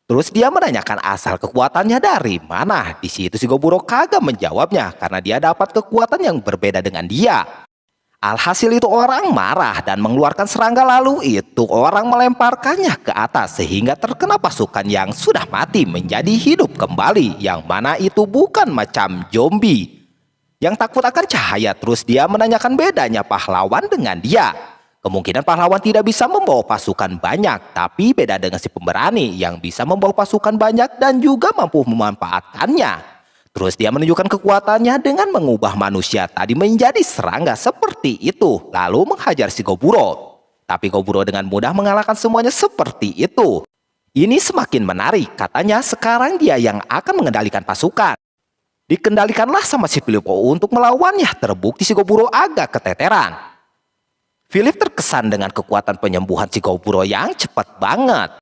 Terus dia menanyakan asal kekuatannya dari mana. Di situ si Goburo kagak menjawabnya karena dia dapat kekuatan yang berbeda dengan dia. Alhasil itu orang marah dan mengeluarkan serangga, lalu itu orang melemparkannya ke atas sehingga terkena pasukan yang sudah mati menjadi hidup kembali, yang mana itu bukan macam zombie yang takut akan cahaya. Terus dia menanyakan bedanya pahlawan dengan dia. Kemungkinan pahlawan tidak bisa membawa pasukan banyak, tapi beda dengan si pemberani yang bisa membawa pasukan banyak dan juga mampu memanfaatkannya. Terus dia menunjukkan kekuatannya dengan mengubah manusia tadi menjadi serangga seperti itu, lalu menghajar si Goburo. Tapi Goburo dengan mudah mengalahkan semuanya seperti itu. Ini semakin menarik, katanya sekarang dia yang akan mengendalikan pasukan. Dikendalikanlah sama si Filippo untuk melawannya. Terbukti si Goburo agak keteteran. Philip terkesan dengan kekuatan penyembuhan si Goburo yang cepat banget.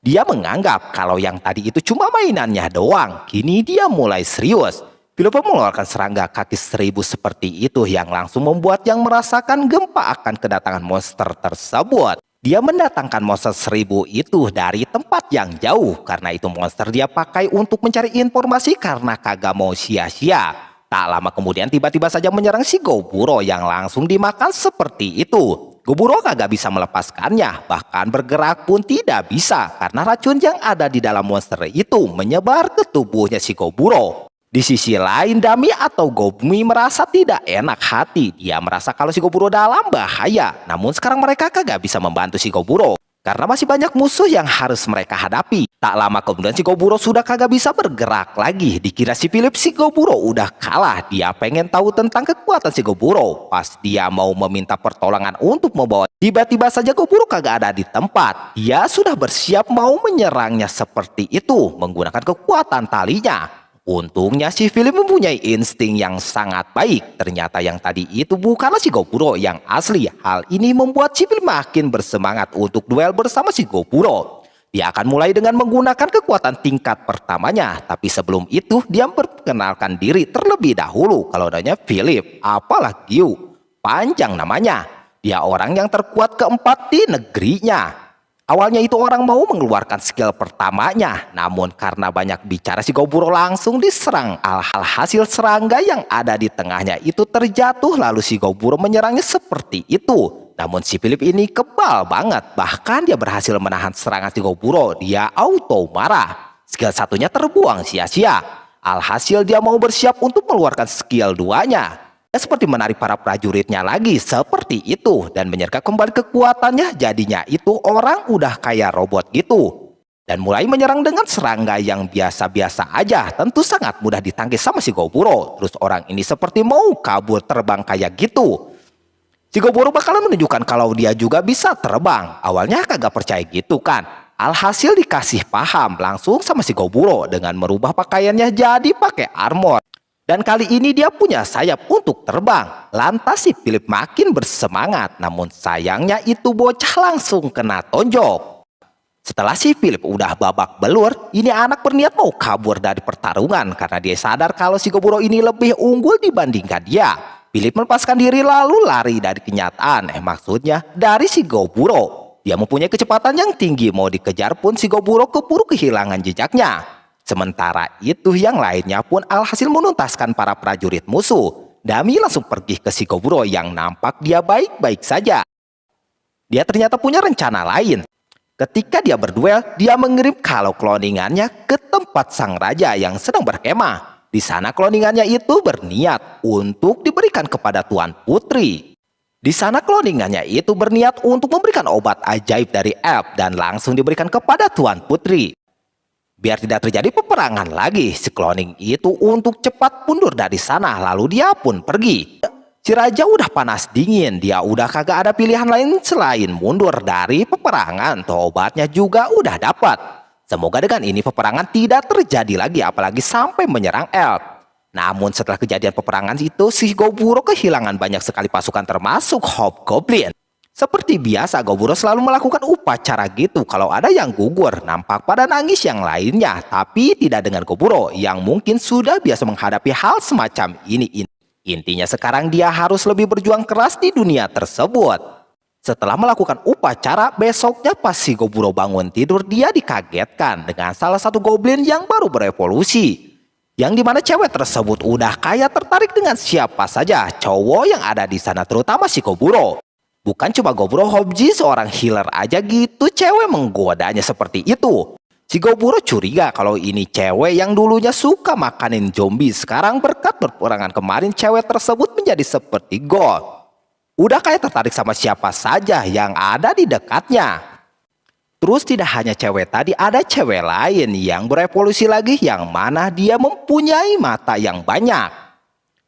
Dia menganggap kalau yang tadi itu cuma mainannya doang. Kini dia mulai serius. Philip mengeluarkan serangga kaki 1000 seperti itu yang langsung membuat yang merasakan gempa akan kedatangan monster tersebut. Dia mendatangkan monster 1000 itu dari tempat yang jauh karena itu monster dia pakai untuk mencari informasi karena kagak mau sia-sia. Tak lama kemudian tiba-tiba saja menyerang si Goburo yang langsung dimakan seperti itu. Goburo kagak bisa melepaskannya, bahkan bergerak pun tidak bisa karena racun yang ada di dalam monster itu menyebar ke tubuhnya si Goburo. Di sisi lain, Dami atau Gobmi merasa tidak enak hati. Dia merasa kalau si Goburo dalam bahaya. Namun sekarang mereka kagak bisa membantu si Goburo karena masih banyak musuh yang harus mereka hadapi. Tak lama kemudian si Goburo sudah kagak bisa bergerak lagi. Dikira si Philip si Goburo udah kalah. Dia pengen tahu tentang kekuatan si Goburo. Pas dia mau meminta pertolongan untuk membawa, tiba-tiba saja Goburo kagak ada di tempat. Dia sudah bersiap mau menyerangnya seperti itu menggunakan kekuatan talinya. Untungnya si Philip mempunyai insting yang sangat baik. Ternyata yang tadi itu bukanlah si Goburo yang asli. Hal ini membuat si Philip makin bersemangat untuk duel bersama si Goburo. Dia akan mulai dengan menggunakan kekuatan tingkat pertamanya. Tapi sebelum itu dia memperkenalkan diri terlebih dahulu. Kalau namanya Philip, apalah Gyu. Panjang namanya. Dia orang yang terkuat keempat di negerinya. Awalnya itu orang mau mengeluarkan skill pertamanya, namun karena banyak bicara si Goburo langsung diserang. Hasil serangga yang ada di tengahnya itu terjatuh lalu si Goburo menyerangnya seperti itu. Namun si Philip ini kebal banget, bahkan dia berhasil menahan serangan si Goburo. Dia auto marah. Skill satunya terbuang sia-sia. Alhasil dia mau bersiap untuk mengeluarkan skill 2-nya. Seperti menarik para prajuritnya lagi seperti itu dan menyergap kembali kekuatannya, jadinya itu orang udah kayak robot gitu dan mulai menyerang dengan serangga yang biasa-biasa aja. Tentu sangat mudah ditangkis sama si Goburo. Terus orang ini seperti mau kabur terbang kayak gitu. Si Goburo bakalan menunjukkan kalau dia juga bisa terbang. Awalnya kagak percaya gitu kan. Alhasil dikasih paham langsung sama si Goburo dengan merubah pakaiannya jadi pakai armor. Dan kali ini dia punya sayap untuk terbang. Lantas si Philip makin bersemangat. Namun sayangnya itu bocah langsung kena tonjok. Setelah si Philip udah babak belur, ini anak berniat mau kabur dari pertarungan. Karena dia sadar kalau si Goburo ini lebih unggul dibandingkan dia. Philip melepaskan diri lalu lari dari kenyataan. Maksudnya dari si Goburo. Dia mempunyai kecepatan yang tinggi. Mau dikejar pun si Goburo keburu kehilangan jejaknya. Sementara itu yang lainnya pun alhasil menuntaskan para prajurit musuh. Dami langsung pergi ke si Goburo yang nampak dia baik-baik saja. Dia ternyata punya rencana lain. Ketika dia berduel, dia mengirim kalau kloningannya ke tempat sang raja yang sedang berkemah. Di sana kloningannya itu berniat untuk diberikan kepada Tuan Putri. Di sana kloningannya itu berniat untuk memberikan obat ajaib dari elf dan langsung diberikan kepada Tuan Putri. Biar tidak terjadi peperangan lagi, si cloning itu untuk cepat mundur dari sana, lalu dia pun pergi. Si raja udah panas dingin, dia udah kagak ada pilihan lain selain mundur dari peperangan. Tuh obatnya juga udah dapat. Semoga dengan ini peperangan tidak terjadi lagi, apalagi sampai menyerang elf. Namun setelah kejadian peperangan itu, si Goburo kehilangan banyak sekali pasukan termasuk Hobgoblin. Seperti biasa, Goburo selalu melakukan upacara gitu. Kalau ada yang gugur, nampak pada nangis yang lainnya. Tapi tidak dengan Goburo yang mungkin sudah biasa menghadapi hal semacam ini. Intinya sekarang dia harus lebih berjuang keras di dunia tersebut. Setelah melakukan upacara, besoknya pas si Goburo bangun tidur, dia dikagetkan dengan salah satu goblin yang baru berevolusi. Yang dimana cewek tersebut udah kayak tertarik dengan siapa saja cowok yang ada di sana, terutama si Goburo. Bukan cuma Goburo, Hobji seorang healer aja gitu cewek menggodanya seperti itu. Si Goburo curiga kalau ini cewek yang dulunya suka makanin zombie. Sekarang berkat berperangan kemarin cewek tersebut menjadi seperti god. Udah kayak tertarik sama siapa saja yang ada di dekatnya. Terus tidak hanya cewek tadi, ada cewek lain yang berevolusi lagi yang mana dia mempunyai mata yang banyak.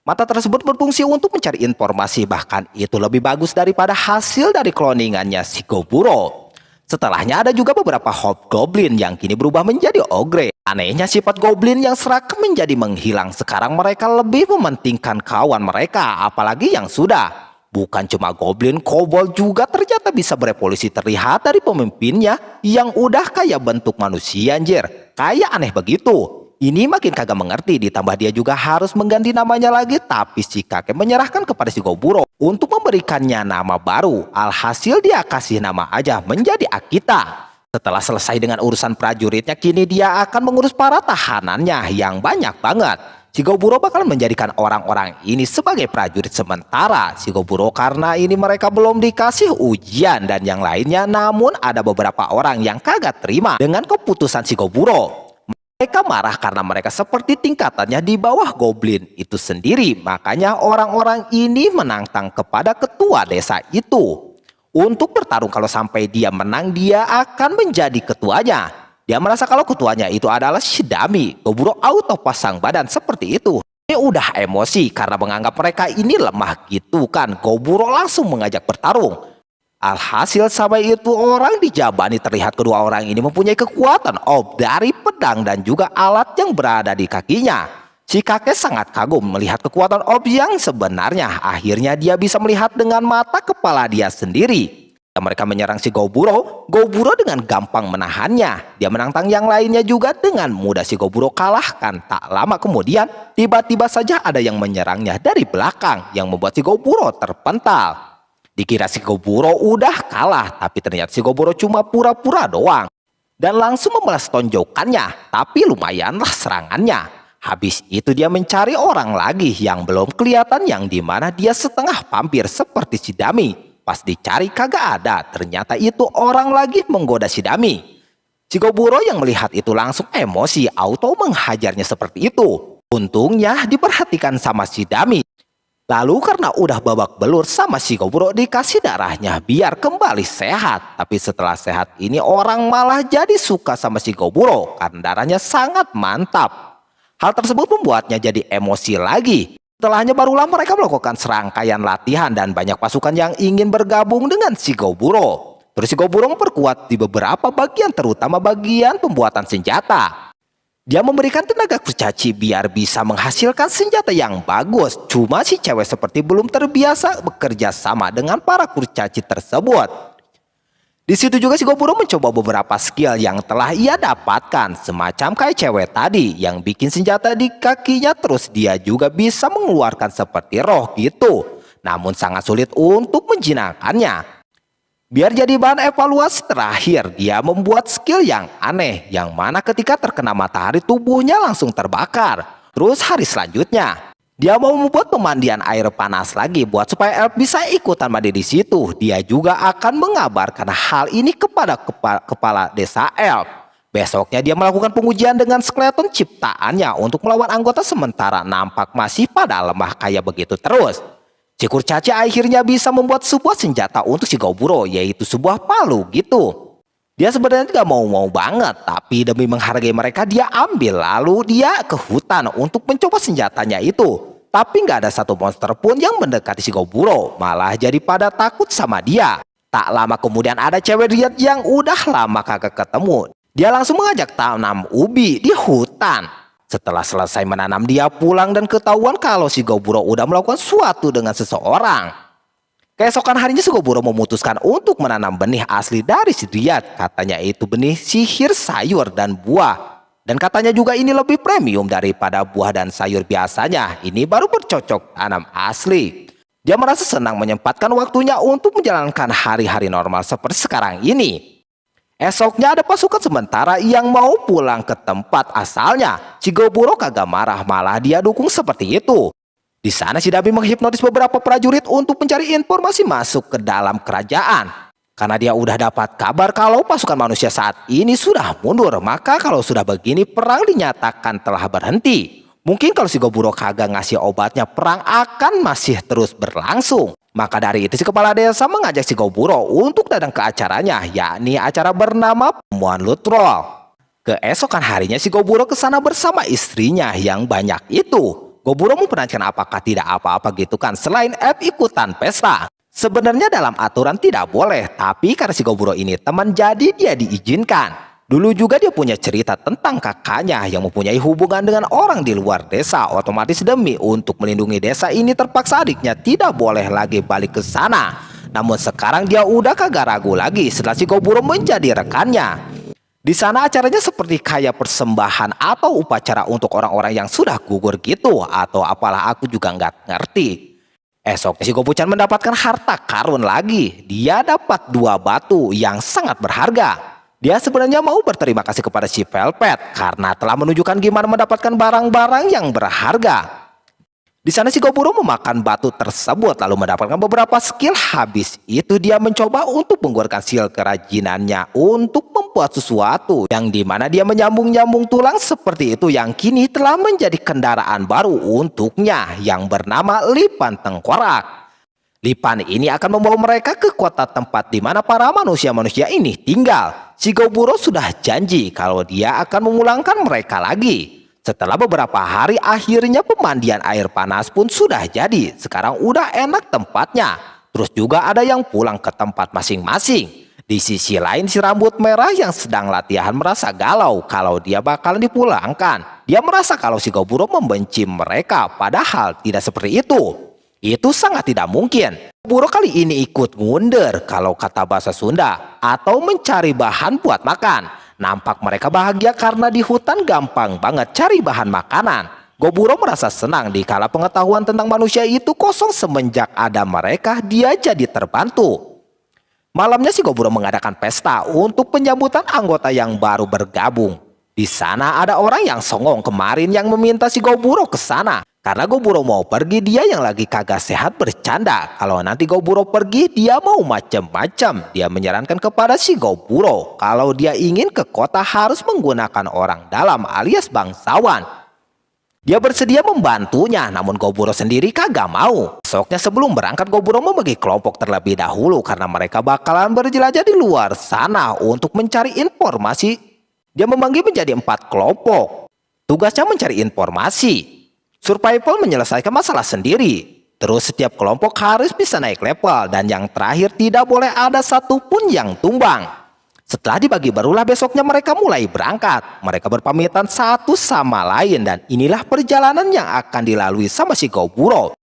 Mata tersebut berfungsi untuk mencari informasi, bahkan itu lebih bagus daripada hasil dari kloningannya si Goburo. Setelahnya ada juga beberapa Hobgoblin yang kini berubah menjadi ogre. Anehnya sifat goblin yang serakah menjadi menghilang. Sekarang mereka lebih mementingkan kawan mereka, apalagi yang sudah. Bukan cuma goblin, kobold juga ternyata bisa berevolusi, terlihat dari pemimpinnya yang udah kayak bentuk manusia anjir. Kayak aneh begitu. Ini makin kagak mengerti, ditambah dia juga harus mengganti namanya lagi, tapi si kakek menyerahkan kepada si Goburo untuk memberikannya nama baru. Alhasil dia kasih nama aja menjadi Akita. Setelah selesai dengan urusan prajuritnya, kini dia akan mengurus para tahanannya yang banyak banget. Si Goburo bakal menjadikan orang-orang ini sebagai prajurit sementara. Si Goburo karena ini mereka belum dikasih ujian dan yang lainnya, namun ada beberapa orang yang kagak terima dengan keputusan si Goburo. Mereka marah karena mereka seperti tingkatannya di bawah goblin itu sendiri. Makanya orang-orang ini menantang kepada ketua desa itu untuk bertarung. Kalau sampai dia menang, dia akan menjadi ketuanya. Dia merasa kalau ketuanya itu adalah Shidami. Goburo auto pasang badan seperti itu. Dia udah emosi karena menganggap mereka ini lemah gitu kan. Goburo langsung mengajak bertarung. Alhasil sampai itu orang dijabani, terlihat kedua orang ini mempunyai kekuatan dari pedang dan juga alat yang berada di kakinya. Si kakek sangat kagum melihat kekuatan yang sebenarnya. Akhirnya dia bisa melihat dengan mata kepala dia sendiri. Mereka menyerang si Goburo. Goburo dengan gampang menahannya. Dia menantang yang lainnya juga dengan mudah. Si Goburo kalahkan. Tak lama kemudian tiba-tiba saja ada yang menyerangnya dari belakang yang membuat si Goburo terpental. Dikira si Goburo udah kalah, tapi ternyata si Goburo cuma pura-pura doang. Dan langsung memelas tonjokannya, tapi lumayanlah serangannya. Habis itu dia mencari orang lagi yang belum kelihatan, yang dimana dia setengah vampir seperti si Dami. Pas dicari kagak ada, ternyata itu orang lagi menggoda si Dami. Si Goburo yang melihat itu langsung emosi, auto menghajarnya seperti itu. Untungnya diperhatikan sama si Dami. Lalu karena udah babak belur sama si Goburo, dikasih darahnya biar kembali sehat. Tapi setelah sehat ini orang malah jadi suka sama si Goburo karena darahnya sangat mantap. Hal tersebut membuatnya jadi emosi lagi. Setelahnya barulah mereka melakukan serangkaian latihan dan banyak pasukan yang ingin bergabung dengan si Goburo. Terus si Goburo memperkuat di beberapa bagian, terutama bagian pembuatan senjata. Dia memberikan tenaga kurcaci biar bisa menghasilkan senjata yang bagus. Cuma si cewek seperti belum terbiasa bekerja sama dengan para kurcaci tersebut. Di situ juga si Goburo mencoba beberapa skill yang telah ia dapatkan. Semacam kayak cewek tadi yang bikin senjata di kakinya, terus dia juga bisa mengeluarkan seperti roh gitu. Namun sangat sulit untuk menjinakkannya. Biar jadi bahan evaluasi terakhir, dia membuat skill yang aneh, yang mana ketika terkena matahari tubuhnya langsung terbakar. Terus hari selanjutnya, dia mau membuat pemandian air panas lagi buat supaya elf bisa ikutan mandi di situ. Dia juga akan mengabarkan hal ini kepada kepala desa elf. Besoknya dia melakukan pengujian dengan skeleton ciptaannya untuk melawan anggota, sementara nampak masih pada lemah kayak begitu terus. Si kurcaci akhirnya bisa membuat sebuah senjata untuk si Goburo, yaitu sebuah palu gitu. Dia sebenarnya gak mau banget, tapi demi menghargai mereka dia ambil. Lalu dia ke hutan untuk mencoba senjatanya itu. Tapi gak ada satu monster pun yang mendekati si Goburo, malah jadi pada takut sama dia. Tak lama kemudian ada cewek lihat yang udah lama kagak ketemu. Dia langsung mengajak tanam ubi di hutan. Setelah selesai menanam, dia pulang dan ketahuan kalau si Goburo udah melakukan sesuatu dengan seseorang. Keesokan harinya si Goburo memutuskan untuk menanam benih asli dari si Riyad. Katanya itu benih sihir sayur dan buah. Dan katanya juga ini lebih premium daripada buah dan sayur biasanya. Ini baru bercocok tanam asli. Dia merasa senang menyempatkan waktunya untuk menjalankan hari-hari normal seperti sekarang ini. Esoknya ada pasukan sementara yang mau pulang ke tempat asalnya. Si Goburo kagak marah, malah dia dukung seperti itu. Di sana si Dami menghipnotis beberapa prajurit untuk mencari informasi masuk ke dalam kerajaan. Karena dia udah dapat kabar kalau pasukan manusia saat ini sudah mundur, maka kalau sudah begini perang dinyatakan telah berhenti. Mungkin kalau si Goburo kagak ngasih obatnya, perang akan masih terus berlangsung. Maka dari itu si kepala desa mengajak si Goburo untuk datang ke acaranya, yakni acara bernama Pemuan Lutrol. Keesokan harinya si Goburo ke sana bersama istrinya yang banyak itu. Goburo mempertanyakan apakah tidak apa-apa gitu kan selain ikutan pesta. Sebenarnya dalam aturan tidak boleh, tapi karena si Goburo ini teman jadi dia diizinkan. Dulu juga dia punya cerita tentang kakaknya yang mempunyai hubungan dengan orang di luar desa. Otomatis demi untuk melindungi desa ini terpaksa adiknya tidak boleh lagi balik ke sana. Namun sekarang dia udah kagak ragu lagi setelah si Goburo menjadi rekannya. Di sana acaranya seperti kayak persembahan atau upacara untuk orang-orang yang sudah gugur gitu, atau apalah aku juga nggak ngerti. Esoknya si Gobuchan mendapatkan harta karun lagi. Dia dapat 2 batu yang sangat berharga. Dia sebenarnya mau berterima kasih kepada si Velvet karena telah menunjukkan gimana mendapatkan barang-barang yang berharga. Di sana si Goburo memakan batu tersebut lalu mendapatkan beberapa skill. Habis itu dia mencoba untuk menggunakan skill kerajinannya untuk membuat sesuatu yang dimana dia menyambung-nyambung tulang seperti itu yang kini telah menjadi kendaraan baru untuknya yang bernama Lipan Tengkorak. Lipan ini akan membawa mereka ke kota tempat di mana para manusia-manusia ini tinggal. Si Goburo sudah janji kalau dia akan memulangkan mereka lagi. Setelah beberapa hari akhirnya pemandian air panas pun sudah jadi. Sekarang udah enak tempatnya. Terus juga ada yang pulang ke tempat masing-masing. Di sisi lain si rambut merah yang sedang latihan merasa galau kalau dia bakalan dipulangkan. Dia merasa kalau si Goburo membenci mereka padahal tidak seperti itu. Itu sangat tidak mungkin. Goburo kali ini ikut ngunder kalau kata bahasa Sunda atau mencari bahan buat makan. Nampak mereka bahagia karena di hutan gampang banget cari bahan makanan. Goburo merasa senang dikala pengetahuan tentang manusia itu kosong semenjak ada mereka dia jadi terbantu. Malamnya si Goburo mengadakan pesta untuk penyambutan anggota yang baru bergabung. Di sana ada orang yang songong kemarin yang meminta si Goburo ke sana. Karena Goburo mau pergi dia yang lagi kagak sehat bercanda. Kalau nanti Goburo pergi dia mau macam-macam. Dia menyarankan kepada si Goburo kalau dia ingin ke kota harus menggunakan orang dalam alias bangsawan. Dia bersedia membantunya namun Goburo sendiri kagak mau. Besoknya sebelum berangkat Goburo membagi kelompok terlebih dahulu karena mereka bakalan berjelajah di luar sana untuk mencari informasi. Dia membagi menjadi 4 kelompok. Tugasnya mencari informasi. Survival menyelesaikan masalah sendiri. Terus setiap kelompok harus bisa naik level. Dan yang terakhir tidak boleh ada satupun yang tumbang. Setelah dibagi barulah besoknya mereka mulai berangkat. Mereka berpamitan satu sama lain. Dan inilah perjalanan yang akan dilalui sama si Goburo.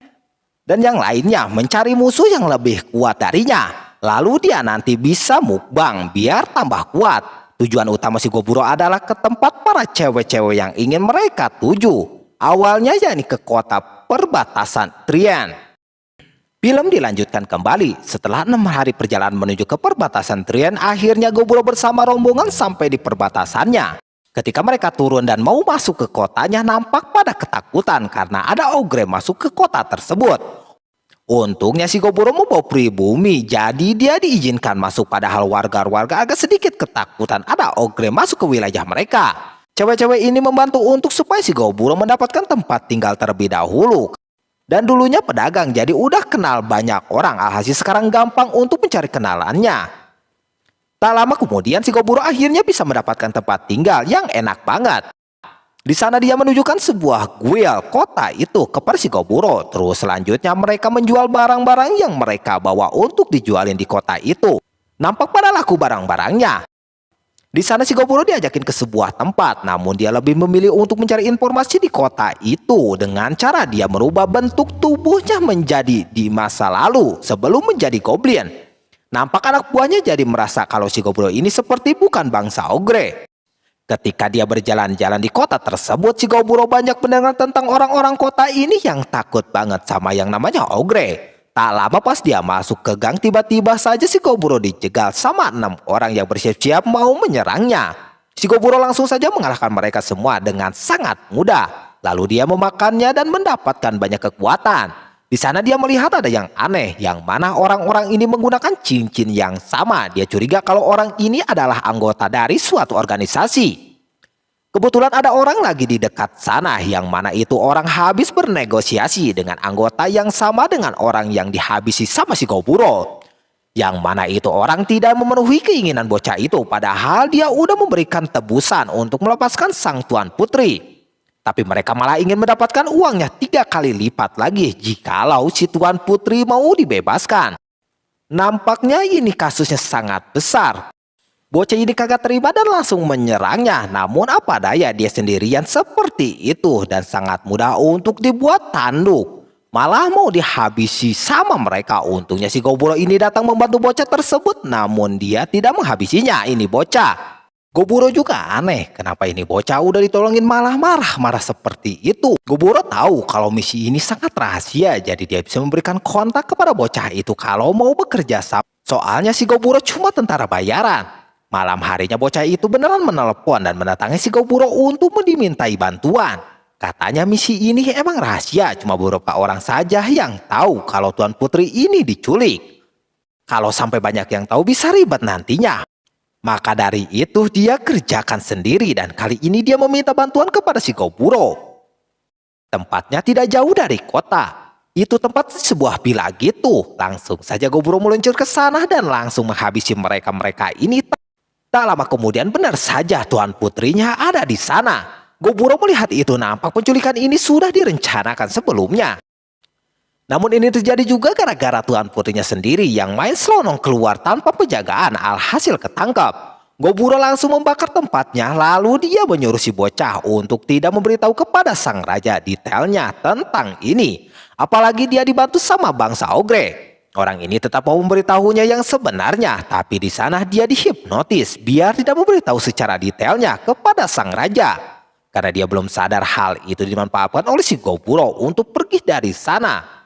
Dan yang lainnya mencari musuh yang lebih kuat darinya. Lalu dia nanti bisa mukbang biar tambah kuat. Tujuan utama si Goburo adalah ke tempat para cewek-cewek yang ingin mereka tuju. Awalnya yakni ke kota perbatasan Trien. Film dilanjutkan kembali. Setelah 6 hari perjalanan menuju ke perbatasan Trien, akhirnya Goburo bersama rombongan sampai di perbatasannya. Ketika mereka turun dan mau masuk ke kotanya, nampak pada ketakutan karena ada ogre masuk ke kota tersebut. Untungnya si Goburo membawa pribumi, jadi dia diizinkan masuk padahal warga-warga agak sedikit ketakutan ada ogre masuk ke wilayah mereka. Cewek-cewek ini membantu untuk supaya si Goburo mendapatkan tempat tinggal terlebih dahulu. Dan dulunya pedagang jadi udah kenal banyak orang, alhasil sekarang gampang untuk mencari kenalannya. Tak lama kemudian si Goburo akhirnya bisa mendapatkan tempat tinggal yang enak banget. Di sana dia menunjukkan sebuah guil kota itu kepada si Goburo. Terus selanjutnya mereka menjual barang-barang yang mereka bawa untuk dijualin di kota itu. Nampak pada laku barang-barangnya. Di sana si Goburo diajakin ke sebuah tempat, namun dia lebih memilih untuk mencari informasi di kota itu dengan cara dia merubah bentuk tubuhnya menjadi di masa lalu sebelum menjadi goblin. Nampak anak buahnya jadi merasa kalau si Goburo ini seperti bukan bangsa ogre. Ketika dia berjalan-jalan di kota tersebut, si Goburo banyak mendengar tentang orang-orang kota ini yang takut banget sama yang namanya ogre. Tak lama pas dia masuk ke gang, tiba-tiba saja si Goburo dijegal sama 6 orang yang bersiap-siap mau menyerangnya. Si Goburo langsung saja mengalahkan mereka semua dengan sangat mudah. Lalu dia memakannya dan mendapatkan banyak kekuatan. Di sana dia melihat ada yang aneh, yang mana orang-orang ini menggunakan cincin yang sama. Dia curiga kalau orang ini adalah anggota dari suatu organisasi. Kebetulan ada orang lagi di dekat sana yang mana itu orang habis bernegosiasi dengan anggota yang sama dengan orang yang dihabisi sama si Goburo. Yang mana itu orang tidak memenuhi keinginan bocah itu padahal dia udah memberikan tebusan untuk melepaskan sang tuan putri. Tapi mereka malah ingin mendapatkan uangnya 3 kali lipat lagi jikalau si tuan putri mau dibebaskan. Nampaknya ini kasusnya sangat besar. Bocah ini kagak terima dan langsung menyerangnya. Namun apa daya dia sendirian seperti itu dan sangat mudah untuk dibuat tanduk. Malah mau dihabisi sama mereka. Untungnya si Goburo ini datang membantu bocah tersebut namun dia tidak menghabisinya. Ini bocah. Goburo juga aneh, kenapa ini bocah udah ditolongin malah marah-marah seperti itu. Goburo tahu kalau misi ini sangat rahasia, jadi dia bisa memberikan kontak kepada bocah itu kalau mau bekerja sama. Soalnya si Goburo cuma tentara bayaran. Malam harinya bocah itu beneran menelepon dan mendatangi si Goburo untuk dimintai bantuan. Katanya misi ini emang rahasia, cuma beberapa orang saja yang tahu kalau Tuan Putri ini diculik. Kalau sampai banyak yang tahu bisa ribet nantinya. Maka dari itu dia kerjakan sendiri dan kali ini dia meminta bantuan kepada si Goburo. Tempatnya tidak jauh dari kota. Itu tempat sebuah villa gitu. Langsung saja Goburo meluncur ke sana dan langsung menghabisi mereka-mereka ini. Tak lama kemudian benar saja Tuan Putrinya ada di sana. Goburo melihat itu nampak penculikan ini sudah direncanakan sebelumnya. Namun ini terjadi juga gara-gara Tuan Putrinya sendiri yang main selonong keluar tanpa penjagaan, alhasil ketangkap. Goburo langsung membakar tempatnya lalu dia menyuruh si bocah untuk tidak memberitahu kepada sang raja detailnya tentang ini. Apalagi dia dibantu sama bangsa Ogre. Orang ini tetap mau memberitahunya yang sebenarnya, tapi di sana dia dihipnotis biar tidak memberitahu secara detailnya kepada sang raja. Karena dia belum sadar hal itu dimanfaatkan oleh si Goburo untuk pergi dari sana.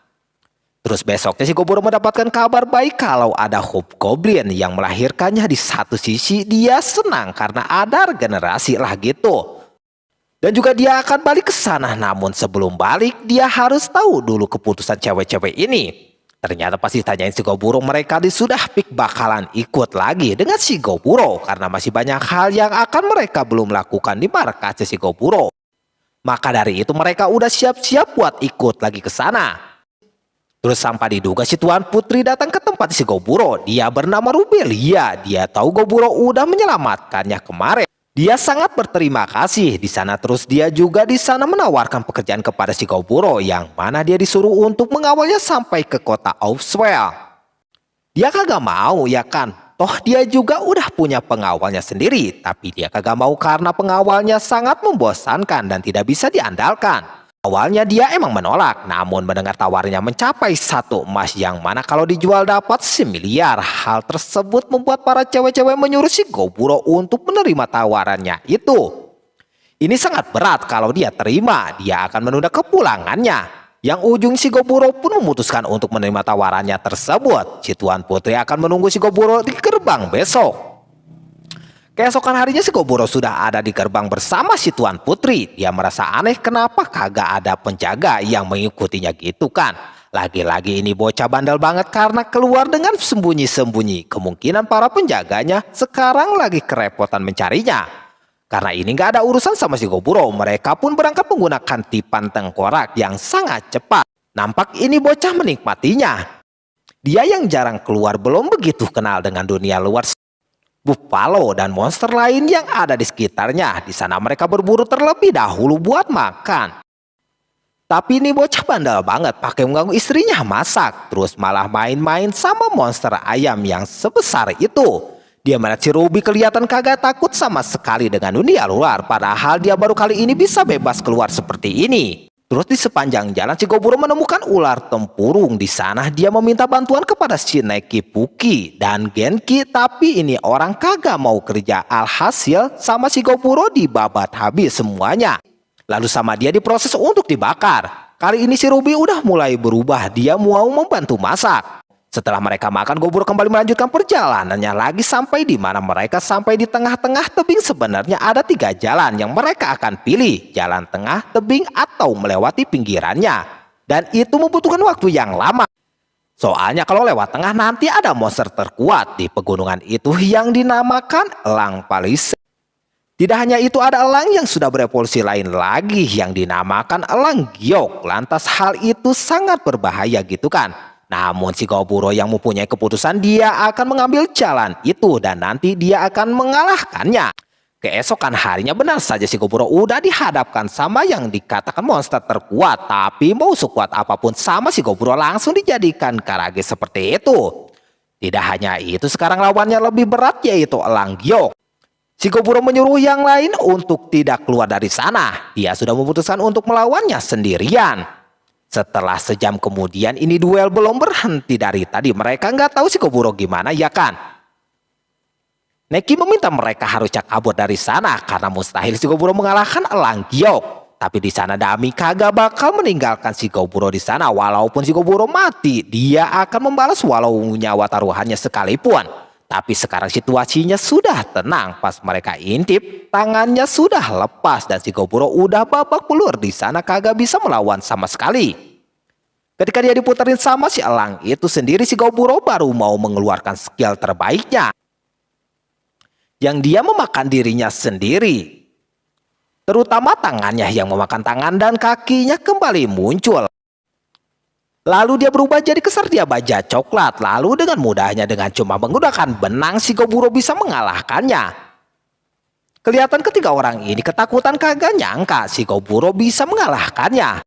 Terus besoknya si Goburo mendapatkan kabar baik kalau ada Hobgoblin yang melahirkannya. Di satu sisi dia senang karena ada regenerasi lah gitu. Dan juga dia akan balik ke sana, namun sebelum balik dia harus tahu dulu keputusan cewek-cewek ini. Ternyata pasti tanyain si Goburo mereka sudah pik bakalan ikut lagi dengan si Goburo karena masih banyak hal yang akan mereka belum lakukan di markas si Goburo. Maka dari itu mereka udah siap-siap buat ikut lagi ke sana. Terus sampai diduga si Tuan Putri datang ke tempat si Goburo. Dia bernama Rubelia. Dia tahu Goburo udah menyelamatkannya kemarin. Dia sangat berterima kasih di sana. Terus dia juga di sana menawarkan pekerjaan kepada si Goburo yang mana dia disuruh untuk mengawalnya sampai ke kota Oswell. Dia kagak mau ya kan. Toh dia juga udah punya pengawalnya sendiri. Tapi dia kagak mau karena pengawalnya sangat membosankan dan tidak bisa diandalkan. Awalnya dia emang menolak, namun mendengar tawarnya mencapai 1 emas yang mana kalau dijual dapat 1 miliar. Hal tersebut membuat para cewek-cewek menyuruh si Goburo untuk menerima tawarannya itu. Ini sangat berat kalau dia terima, dia akan menunda kepulangannya. Yang ujung si Goburo pun memutuskan untuk menerima tawarannya tersebut. Si Tuan Putri akan menunggu si Goburo di gerbang besok. Keesokan harinya si Goburo sudah ada di gerbang bersama si Tuan Putri. Dia merasa aneh kenapa kagak ada penjaga yang mengikutinya gitu kan. Lagi-lagi ini bocah bandel banget karena keluar dengan sembunyi-sembunyi. Kemungkinan para penjaganya sekarang lagi kerepotan mencarinya. Karena ini gak ada urusan sama si Goburo, mereka pun berangkat menggunakan tipan tengkorak yang sangat cepat. Nampak ini bocah menikmatinya. Dia yang jarang keluar belum begitu kenal dengan dunia luar. Buffalo dan monster lain yang ada di sekitarnya. Di sana mereka berburu terlebih dahulu buat makan. Tapi ini bocah bandel banget pakai mengganggu istrinya masak. Terus malah main-main sama monster ayam yang sebesar itu. Dia melihat si Ruby kelihatan kagak takut sama sekali dengan dunia luar. Padahal dia baru kali ini bisa bebas keluar seperti ini. Terus di sepanjang jalan si Goburo menemukan ular tempurung. Di sana dia meminta bantuan kepada si Neki Puki dan Genki, tapi ini orang kagak mau kerja. Alhasil sama si Goburo dibabat habis semuanya. Lalu sama dia diproses untuk dibakar. Kali ini si Ruby udah mulai berubah, dia mau membantu masak. Setelah mereka makan, Goburo kembali melanjutkan perjalanannya lagi sampai di mana mereka sampai di tengah-tengah tebing. Sebenarnya ada 3 jalan yang mereka akan pilih, jalan tengah, tebing, atau melewati pinggirannya. Dan itu membutuhkan waktu yang lama. Soalnya kalau lewat tengah nanti ada monster terkuat di pegunungan itu yang dinamakan Elang Palisade. Tidak hanya itu, ada elang yang sudah berevolusi lain lagi yang dinamakan Elang Giok. Lantas hal itu sangat berbahaya gitu kan. Namun si Goburo yang mempunyai keputusan, dia akan mengambil jalan itu dan nanti dia akan mengalahkannya. Keesokan harinya benar saja si Goburo udah dihadapkan sama yang dikatakan monster terkuat. Tapi mau sekuat apapun sama si Goburo langsung dijadikan karage seperti itu. Tidak hanya itu, sekarang lawannya lebih berat yaitu Elang Giok. Si Goburo menyuruh yang lain untuk tidak keluar dari sana. Dia sudah memutuskan untuk melawannya sendirian. Setelah sejam kemudian ini duel belum berhenti dari tadi. Mereka nggak tahu si Goburo gimana ya kan. Neki meminta mereka harus kabur dari sana karena mustahil si Goburo mengalahkan Elang Giok. Tapi di sana Dami kagak bakal meninggalkan si Goburo di sana. Walaupun si Goburo mati, dia akan membalas walau nyawa taruhannya sekalipun. Tapi sekarang situasinya sudah tenang. Pas mereka intip, tangannya sudah lepas dan si Goburo udah babak belur di sana, kagak bisa melawan sama sekali. Ketika dia diputerin sama si Elang itu sendiri, si Goburo baru mau mengeluarkan skill terbaiknya, yang dia memakan dirinya sendiri. Terutama tangannya yang memakan tangan dan kakinya kembali muncul. Lalu dia berubah jadi Kesatria Baja Coklat. Lalu dengan mudahnya dengan cuma menggunakan benang, si Goburo bisa mengalahkannya. Kelihatan ketiga orang ini ketakutan, kagak nyangka si Goburo bisa mengalahkannya.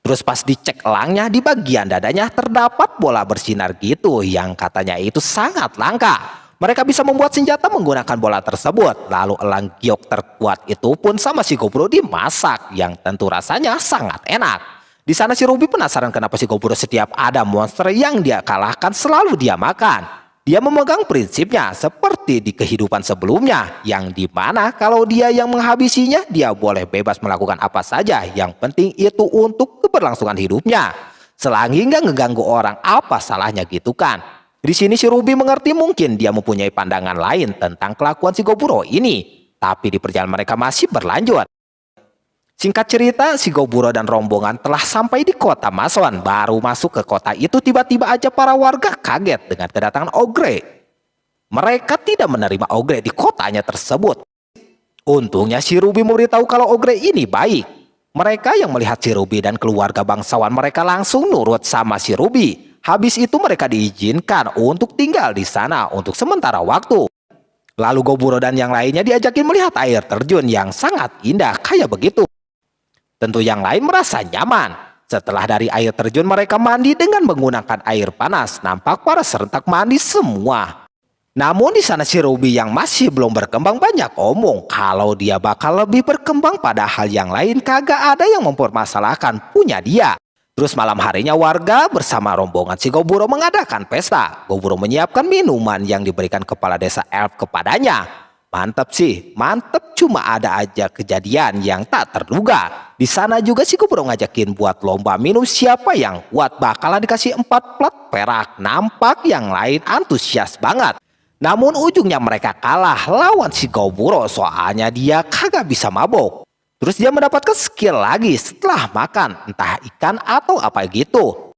Terus pas dicek elangnya, di bagian dadanya terdapat bola bersinar gitu yang katanya itu sangat langka. Mereka bisa membuat senjata menggunakan bola tersebut. Lalu elang giok terkuat itu pun sama si Goburo dimasak, yang tentu rasanya sangat enak. Di sana si Ruby penasaran kenapa si Goburo setiap ada monster yang dia kalahkan selalu dia makan. Dia memegang prinsipnya seperti di kehidupan sebelumnya, yang dimana kalau dia yang menghabisinya, dia boleh bebas melakukan apa saja. Yang penting itu untuk keberlangsungan hidupnya. Selagi nggak ngeganggu orang, apa salahnya gitu kan? Di sini si Ruby mengerti mungkin dia mempunyai pandangan lain tentang kelakuan si Goburo ini. Tapi di perjalanan mereka masih berlanjut. Singkat cerita, si Goburo dan rombongan telah sampai di kota Mason. Baru masuk ke kota itu, tiba-tiba aja para warga kaget dengan kedatangan Ogre. Mereka tidak menerima Ogre di kotanya tersebut. Untungnya si Ruby memberitahu kalau Ogre ini baik. Mereka yang melihat si Ruby dan keluarga bangsawan mereka langsung nurut sama si Ruby. Habis itu mereka diizinkan untuk tinggal di sana untuk sementara waktu. Lalu Goburo dan yang lainnya diajakin melihat air terjun yang sangat indah kayak begitu. Tentu yang lain merasa nyaman. Setelah dari air terjun mereka mandi dengan menggunakan air panas. Nampak para serentak mandi semua. Namun di sana si Ruby yang masih belum berkembang banyak omong kalau dia bakal lebih berkembang, padahal yang lain kagak ada yang mempermasalahkan punya dia. Terus malam harinya warga bersama rombongan si Goburo mengadakan pesta. Goburo menyiapkan minuman yang diberikan kepala desa elf kepadanya. Mantap sih, mantap, cuma ada aja kejadian yang tak terduga. Di sana juga si Goburo ngajakin buat lomba minum siapa yang kuat, bakalan dikasih 4 plat perak. Nampak yang lain antusias banget. Namun ujungnya mereka kalah lawan si Goburo, soalnya dia kagak bisa mabok. Terus dia mendapatkan skill lagi setelah makan, entah ikan atau apa gitu.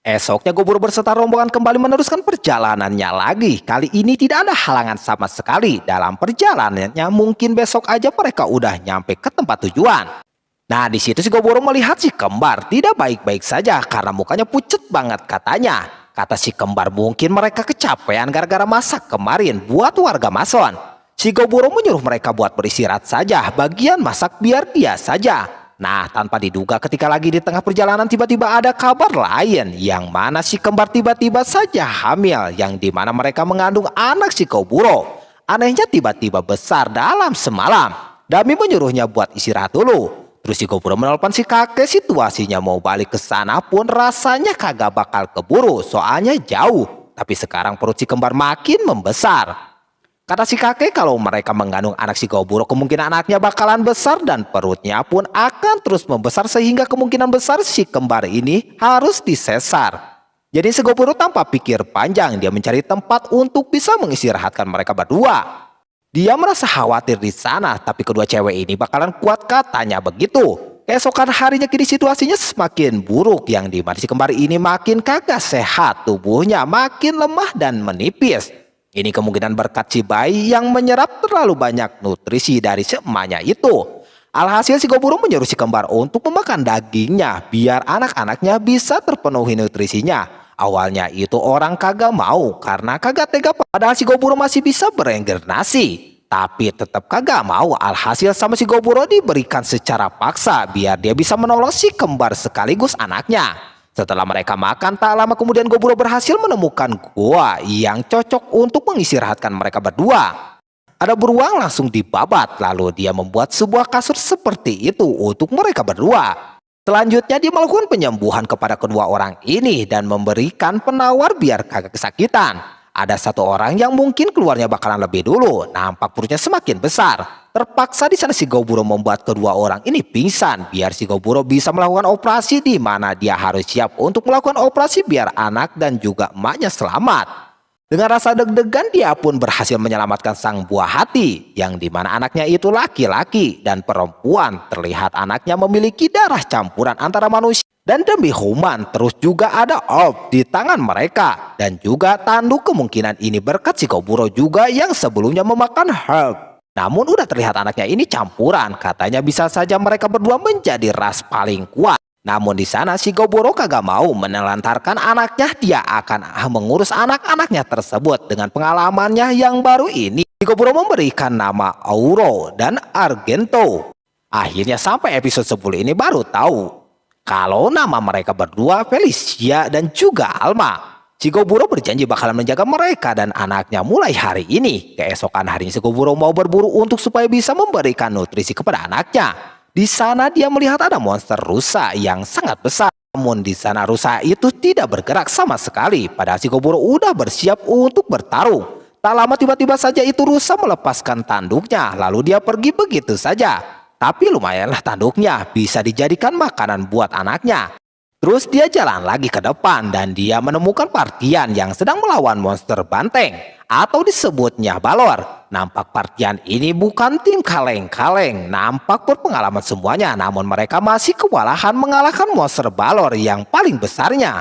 Esoknya Goburo berserta rombongan kembali meneruskan perjalanannya lagi. Kali ini tidak ada halangan sama sekali dalam perjalanannya. Mungkin besok aja mereka udah nyampe ke tempat tujuan. Nah di situ si Goburo melihat si kembar tidak baik-baik saja karena mukanya pucet banget katanya. Kata si kembar mungkin mereka kecapean gara-gara masak kemarin buat warga Mason. Si Goburo menyuruh mereka buat beristirahat saja, bagian masak biar dia saja. Nah, tanpa diduga ketika lagi di tengah perjalanan tiba-tiba ada kabar lain, yang mana si kembar tiba-tiba saja hamil, yang dimana mereka mengandung anak si Goburo. Anehnya tiba-tiba besar dalam semalam. Dami menyuruhnya buat istirahat dulu. Terus si Goburo menelpon si kakek, situasinya mau balik ke sana pun rasanya kagak bakal keburu, soalnya jauh. Tapi sekarang perut si kembar makin membesar. Kata si kakek kalau mereka mengandung anak si Goburo, kemungkinan anaknya bakalan besar dan perutnya pun akan terus membesar sehingga kemungkinan besar si kembar ini harus disesar. Jadi si Goburo tanpa pikir panjang dia mencari tempat untuk bisa mengistirahatkan mereka berdua. Dia merasa khawatir di sana, tapi kedua cewek ini bakalan kuat katanya begitu. Keesokan harinya kini situasinya semakin buruk, yang dimana si kembar ini makin kagak sehat, tubuhnya makin lemah dan menipis. Ini kemungkinan berkat si bayi yang menyerap terlalu banyak nutrisi dari si emaknya itu. Alhasil si Goburo menyuruh si kembar untuk memakan dagingnya biar anak-anaknya bisa terpenuhi nutrisinya. Awalnya itu orang kagak mau karena kagak tega, padahal si Goburo masih bisa berengger nasi. Tapi tetap kagak mau. Alhasil sama si Goburo diberikan secara paksa biar dia bisa menolong si kembar sekaligus anaknya. Setelah mereka makan, tak lama kemudian Goburo berhasil menemukan gua yang cocok untuk mengistirahatkan mereka berdua. Ada beruang langsung dibabat, lalu dia membuat sebuah kasur seperti itu untuk mereka berdua. Selanjutnya dia melakukan penyembuhan kepada kedua orang ini dan memberikan penawar biar kagak kesakitan. Ada satu orang yang mungkin keluarnya bakalan lebih dulu. Nampak perutnya semakin besar. Terpaksa di sana Shigoburo membuat kedua orang ini pingsan biar Shigoburo bisa melakukan operasi di mana dia harus siap untuk melakukan operasi biar anak dan juga emaknya selamat. Dengan rasa deg-degan dia pun berhasil menyelamatkan sang buah hati yang dimana anaknya itu laki-laki dan perempuan. Terlihat anaknya memiliki darah campuran antara manusia dan demi human, terus juga ada orb di tangan mereka. Dan juga tanduk kemungkinan ini berkat Shigoburo juga yang sebelumnya memakan herb. Namun udah terlihat anaknya ini campuran, katanya bisa saja mereka berdua menjadi ras paling kuat. Namun di sana Shigoburo kagak mau menelantarkan anaknya, dia akan mengurus anak-anaknya tersebut. Dengan pengalamannya yang baru ini, Shigoburo memberikan nama Auro dan Argento. Akhirnya sampai episode 10 ini baru tahu kalau nama mereka berdua Felicia dan juga Alma. Shigoburo berjanji bakalan menjaga mereka dan anaknya mulai hari ini. Keesokan harinya Shigoburo mau berburu untuk supaya bisa memberikan nutrisi kepada anaknya. Di sana dia melihat ada monster rusa yang sangat besar. Namun di sana rusa itu tidak bergerak sama sekali. Padahal Shigoburo udah bersiap untuk bertarung. Tak lama tiba-tiba saja itu rusa melepaskan tanduknya. Lalu dia pergi begitu saja. Tapi lumayanlah tanduknya bisa dijadikan makanan buat anaknya. Terus dia jalan lagi ke depan dan dia menemukan Partian yang sedang melawan monster banteng atau disebutnya Balor. Nampak Partian ini bukan tim kaleng-kaleng, nampak berpengalaman semuanya, namun mereka masih kewalahan mengalahkan monster Balor yang paling besarnya.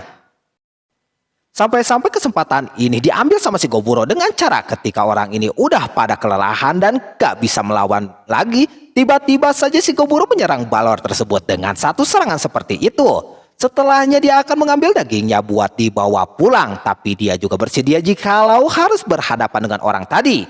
Sampai-sampai kesempatan ini diambil sama Shigoburo dengan cara ketika orang ini udah pada kelelahan dan gak bisa melawan lagi, tiba-tiba saja Shigoburo menyerang Balor tersebut dengan satu serangan seperti itu. Setelahnya dia akan mengambil dagingnya buat dibawa pulang, tapi dia juga bersedia jikalau harus berhadapan dengan orang tadi.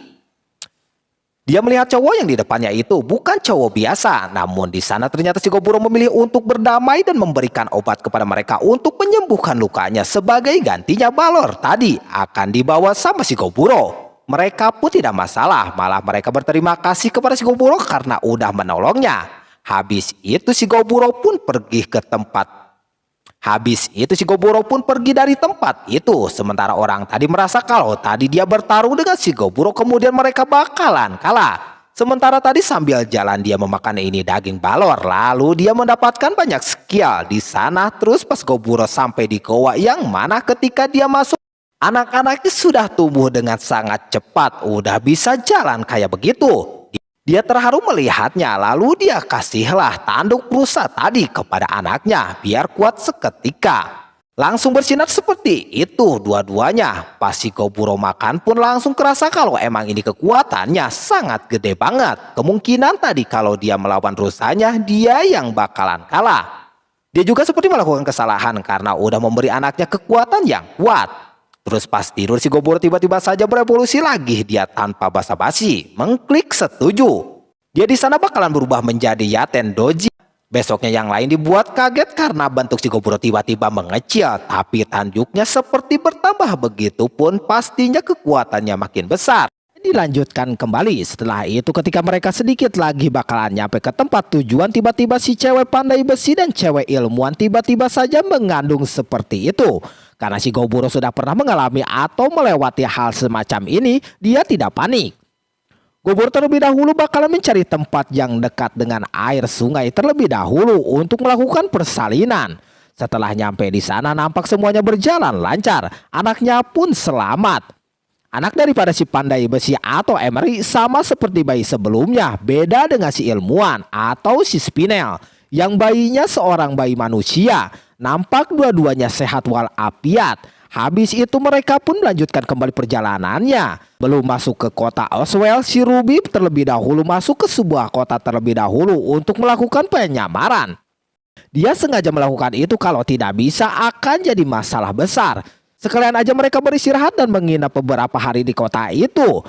Dia melihat cowok yang di depannya itu bukan cowok biasa, namun di sana ternyata Shigoburo memilih untuk berdamai dan memberikan obat kepada mereka untuk menyembuhkan lukanya. Sebagai gantinya Balor tadi akan dibawa sama Shigoburo. Mereka pun tidak masalah, malah mereka berterima kasih kepada Shigoburo karena udah menolongnya. Habis itu Shigoburo pun pergi dari tempat itu. Sementara orang tadi merasa kalau tadi dia bertarung dengan Shigoburo kemudian mereka bakalan kalah. Sementara tadi sambil jalan dia memakan ini daging Balor, lalu dia mendapatkan banyak skill di sana. Terus pas Shigoburo sampai di goa yang mana ketika dia masuk, anak-anaknya sudah tumbuh dengan sangat cepat, udah bisa jalan kayak begitu. Dia terharu melihatnya, lalu dia kasihlah tanduk rusa tadi kepada anaknya biar kuat seketika. Langsung bersinar seperti itu dua-duanya. Pas Shigoburo makan pun langsung kerasa kalau emang ini kekuatannya sangat gede banget. Kemungkinan tadi kalau dia melawan rusanya dia yang bakalan kalah. Dia juga seperti melakukan kesalahan karena udah memberi anaknya kekuatan yang kuat. Terus pas tidur Shigoburo tiba-tiba saja berevolusi lagi. Dia tanpa basa-basi mengklik setuju. Dia di sana bakalan berubah menjadi Yaten Doji. Besoknya yang lain dibuat kaget karena bentuk Shigoburo tiba-tiba mengecil, tapi tanduknya seperti bertambah, begitupun pastinya kekuatannya makin besar. Dilanjutkan kembali. Setelah itu ketika mereka sedikit lagi bakalan nyampe ke tempat tujuan, tiba-tiba si cewek pandai besi dan cewek ilmuwan tiba-tiba saja mengandung seperti itu. Karena Shigoburo sudah pernah mengalami atau melewati hal semacam ini, dia tidak panik. Shigoburo terlebih dahulu bakalan mencari tempat yang dekat dengan air sungai terlebih dahulu untuk melakukan persalinan. Setelah nyampe di sana nampak semuanya berjalan lancar, anaknya pun selamat. Anak daripada si pandai besi atau Emery sama seperti bayi sebelumnya, beda dengan si ilmuwan atau si Spinel yang bayinya seorang bayi manusia. Nampak dua-duanya sehat walafiat. Habis itu mereka pun melanjutkan kembali perjalanannya. Belum masuk ke kota Oswell, si Ruby terlebih dahulu masuk ke sebuah kota terlebih dahulu untuk melakukan penyamaran. Dia sengaja melakukan itu kalau tidak bisa akan jadi masalah besar. Sekalian aja mereka beristirahat dan menginap beberapa hari di kota itu.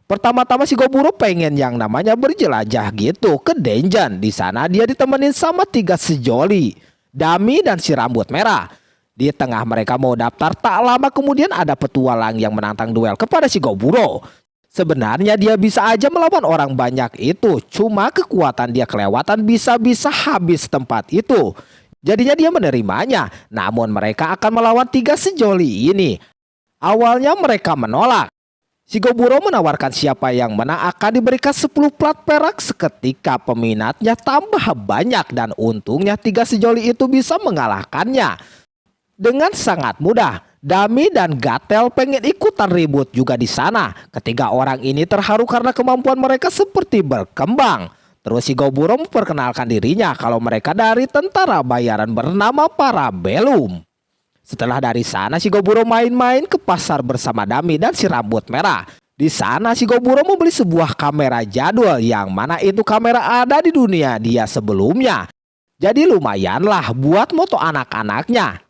Pertama-tama Shigoburo pengen yang namanya berjelajah gitu ke dungeon. Di sana dia ditemenin sama 3 sejoli, Dami dan si rambut merah. Di tengah mereka mau daftar, tak lama kemudian ada petualang yang menantang duel kepada Shigoburo. Sebenarnya dia bisa aja melawan orang banyak itu, cuma kekuatan dia kelewatan bisa-bisa habis tempat itu. Jadinya dia menerimanya, namun mereka akan melawan 3 sejoli ini. Awalnya mereka menolak. Shigoburo menawarkan siapa yang menang akan diberikan 10 plat perak seketika peminatnya tambah banyak, dan untungnya 3 sejoli itu bisa mengalahkannya dengan sangat mudah. Dami dan Gatel pengen ikutan ribut juga di sana. Ketiga orang ini terharu karena kemampuan mereka seperti berkembang. Terus Shigoburo memperkenalkan dirinya kalau mereka dari tentara bayaran bernama Parabellum. Setelah dari sana, Shigoburo main-main ke pasar bersama Dami dan si rambut merah. Di sana Shigoburo membeli sebuah kamera jadul yang mana itu kamera ada di dunia dia sebelumnya. Jadi lumayanlah buat moto anak-anaknya.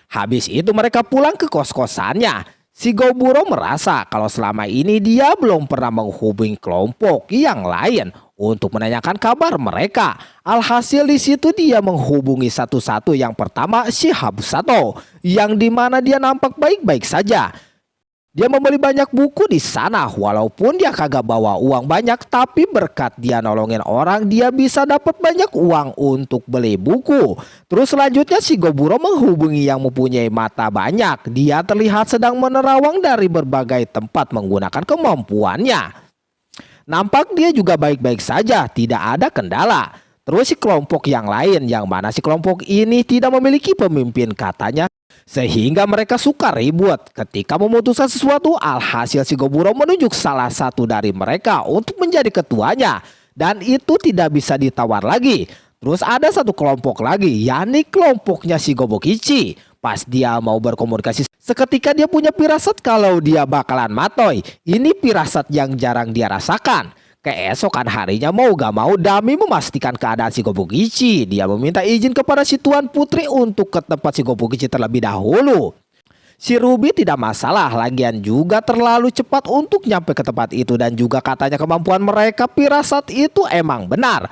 Habis itu mereka pulang ke kos-kosannya. Shigoburo merasa kalau selama ini dia belum pernah menghubungi kelompok yang lain untuk menanyakan kabar mereka. Alhasil di situ dia menghubungi satu-satu. Yang pertama si Habusato, yang dimana dia nampak baik-baik saja. Dia membeli banyak buku di sana, walaupun dia kagak bawa uang banyak, tapi berkat dia nolongin orang, dia bisa dapat banyak uang untuk beli buku. Terus selanjutnya Shigoburo menghubungi yang mempunyai mata banyak. Dia terlihat sedang menerawang dari berbagai tempat menggunakan kemampuannya. Nampak dia juga baik-baik saja, tidak ada kendala. Terus si kelompok yang lain, yang mana si kelompok ini tidak memiliki pemimpin katanya, sehingga mereka suka ribut ketika memutuskan sesuatu. Alhasil Shigoburo menunjuk salah satu dari mereka untuk menjadi ketuanya, dan itu tidak bisa ditawar lagi. Terus ada satu kelompok lagi, yakni kelompoknya Shigobukichi. Pas dia mau berkomunikasi, seketika dia punya pirasat kalau dia bakalan matoy. Ini pirasat yang jarang dia rasakan. Keesokan harinya mau gak mau Dami memastikan keadaan Shigobukichi. Dia meminta izin kepada si Tuan Putri untuk ke tempat Shigobukichi terlebih dahulu. Si Ruby tidak masalah, lagian juga terlalu cepat untuk nyampe ke tempat itu, dan juga katanya kemampuan mereka pirasat itu emang benar.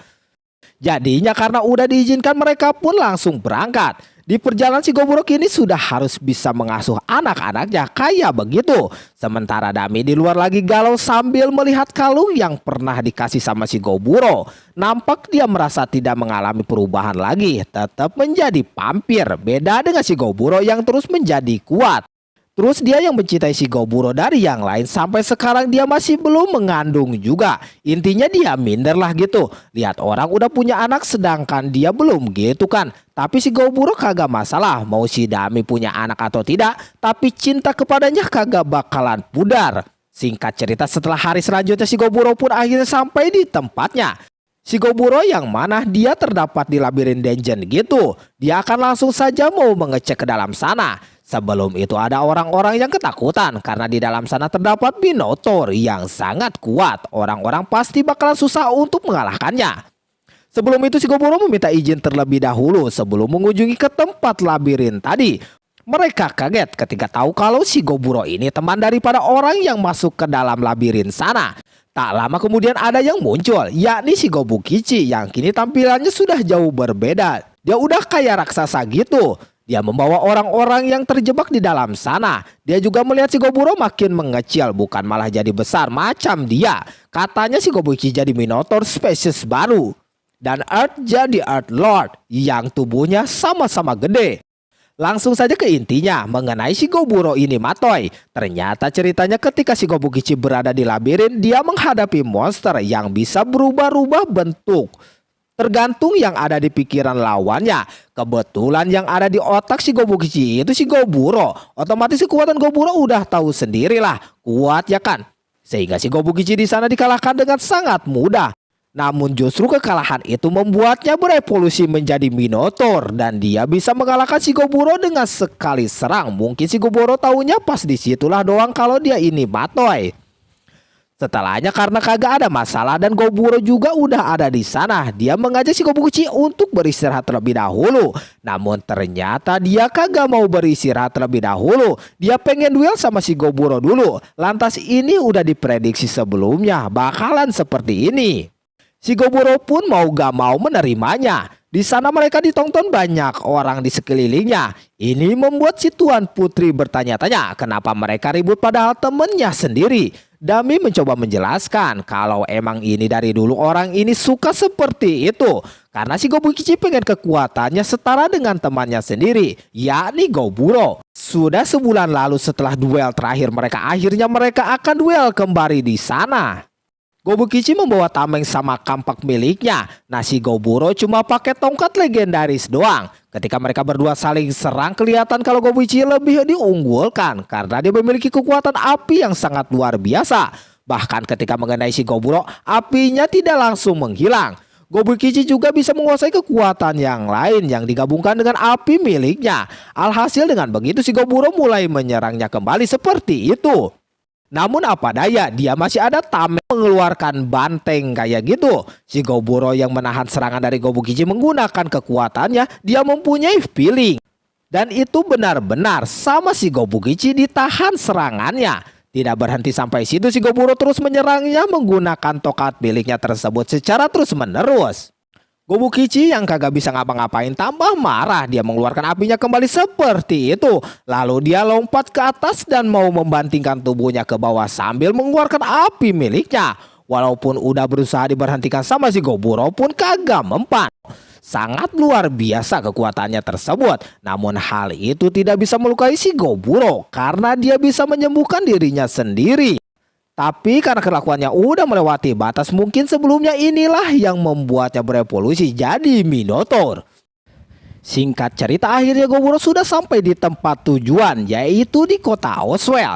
Jadinya karena udah diizinkan, mereka pun langsung berangkat. Di perjalanan Shigoburo kini sudah harus bisa mengasuh anak-anaknya kayak begitu. Sementara Dami di luar lagi galau sambil melihat kalung yang pernah dikasih sama Shigoburo. Nampak dia merasa tidak mengalami perubahan lagi, tetap menjadi vampir. Beda dengan Shigoburo yang terus menjadi kuat. Terus dia yang mencintai Shigoburo dari yang lain, sampai sekarang dia masih belum mengandung juga. Intinya dia minder lah gitu. Lihat orang udah punya anak sedangkan dia belum gitu kan. Tapi Shigoburo kagak masalah mau si Dami punya anak atau tidak, tapi cinta kepadanya kagak bakalan pudar. Singkat cerita, setelah hari selanjutnya Shigoburo pun akhirnya sampai di tempatnya. Shigoburo yang mana dia terdapat di labirin dungeon gitu. Dia akan langsung saja mau mengecek ke dalam sana. Sebelum itu ada orang-orang yang ketakutan karena di dalam sana terdapat Minotaur yang sangat kuat. Orang-orang pasti bakalan susah untuk mengalahkannya. Sebelum itu Shigoburo meminta izin terlebih dahulu sebelum mengunjungi ke tempat labirin tadi. Mereka kaget ketika tahu kalau Shigoburo ini teman daripada orang yang masuk ke dalam labirin sana. Tak lama kemudian ada yang muncul, yakni Shigobukichi yang kini tampilannya sudah jauh berbeda. Dia udah kayak raksasa gitu. Dia membawa orang-orang yang terjebak di dalam sana. Dia juga melihat Shigoburo makin mengecil, bukan malah jadi besar macam dia. Katanya Shigobukichi jadi Minotaur spesies baru. Dan Earth jadi Earth Lord yang tubuhnya sama-sama gede. Langsung saja ke intinya mengenai Shigoburo ini matoy. Ternyata ceritanya ketika Shigobukichi berada di labirin, dia menghadapi monster yang bisa berubah-ubah bentuk. Tergantung yang ada di pikiran lawannya. Kebetulan yang ada di otak Shigobukichi itu Shigoburo. Otomatis kekuatan Goburo udah tahu sendirilah, kuat ya kan. Sehingga Shigobukichi di sana dikalahkan dengan sangat mudah. Namun justru kekalahan itu membuatnya berevolusi menjadi Minotaur dan dia bisa mengalahkan Shigoburo dengan sekali serang. Mungkin Shigoburo tahunya pas disitulah doang kalau dia ini matoy. Setelahnya karena kagak ada masalah dan Goburo juga udah ada di sana, dia mengajak Shigobukichi untuk beristirahat terlebih dahulu. Namun ternyata dia kagak mau beristirahat terlebih dahulu. Dia pengen duel sama Shigoburo dulu. Lantas ini udah diprediksi sebelumnya bakalan seperti ini. Shigoburo pun mau gak mau menerimanya. Di sana mereka ditonton banyak orang di sekelilingnya. Ini membuat si Tuan Putri bertanya-tanya kenapa mereka ribut padahal temennya sendiri. Dami mencoba menjelaskan kalau emang ini dari dulu orang ini suka seperti itu. Karena si Gobukichi pengen kekuatannya setara dengan temannya sendiri, yakni Goburo. Sudah sebulan lalu setelah duel terakhir mereka akan duel kembali di sana. Gobukichi membawa tameng sama kampak miliknya. Nah, si Goburo cuma pakai tongkat legendaris doang. Ketika mereka berdua saling serang, kelihatan kalau Gobukichi lebih diunggulkan karena dia memiliki kekuatan api yang sangat luar biasa. Bahkan ketika mengenai si Goburo, apinya tidak langsung menghilang. Gobukichi juga bisa menguasai kekuatan yang lain yang digabungkan dengan api miliknya. Alhasil dengan begitu si Goburo mulai menyerangnya kembali seperti itu. Namun apa daya, dia masih ada tameng mengeluarkan banteng kayak gitu. Si Goburo yang menahan serangan dari Gobukichi menggunakan kekuatannya, dia mempunyai feeling. Dan itu benar-benar sama si Gobukichi ditahan serangannya. Tidak berhenti sampai situ, si Goburo terus menyerangnya menggunakan tongkat miliknya tersebut secara terus-menerus. Gobukichi yang kagak bisa ngapa-ngapain tambah marah. Dia mengeluarkan apinya kembali seperti itu. Lalu dia lompat ke atas dan mau membantingkan tubuhnya ke bawah sambil mengeluarkan api miliknya. Walaupun udah berusaha diberhentikan sama si Goburo pun kagak mempan. Sangat luar biasa kekuatannya tersebut. Namun hal itu tidak bisa melukai si Goburo karena dia bisa menyembuhkan dirinya sendiri. Tapi karena kelakuannya udah melewati batas, mungkin sebelumnya inilah yang membuatnya berevolusi jadi Minotaur. Singkat cerita, akhirnya Goburo sudah sampai di tempat tujuan, yaitu di kota Oswell.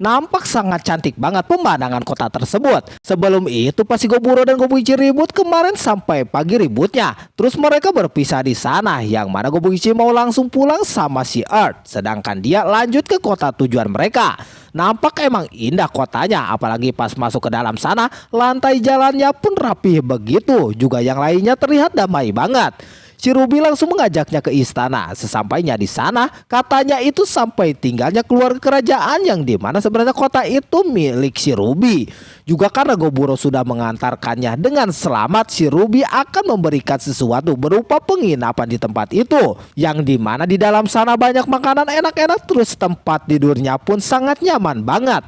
Nampak sangat cantik banget pemandangan kota tersebut. Sebelum itu pas si Goburo dan Gobukichi ribut kemarin sampai pagi ributnya. Terus mereka berpisah di sana, yang mana Gobukichi mau langsung pulang sama si Earth, sedangkan dia lanjut ke kota tujuan mereka. Nampak emang indah kotanya, apalagi pas masuk ke dalam sana, lantai jalannya pun rapih begitu. Juga yang lainnya terlihat damai banget. Si Ruby langsung mengajaknya ke istana. Sesampainya di sana, katanya itu sampai tinggalnya keluarga kerajaan yang dimana sebenarnya kota itu milik si Ruby. Juga karena Goburo sudah mengantarkannya dengan selamat, si Ruby akan memberikan sesuatu berupa penginapan di tempat itu. Yang dimana di dalam sana banyak makanan enak-enak, terus tempat tidurnya pun sangat nyaman banget.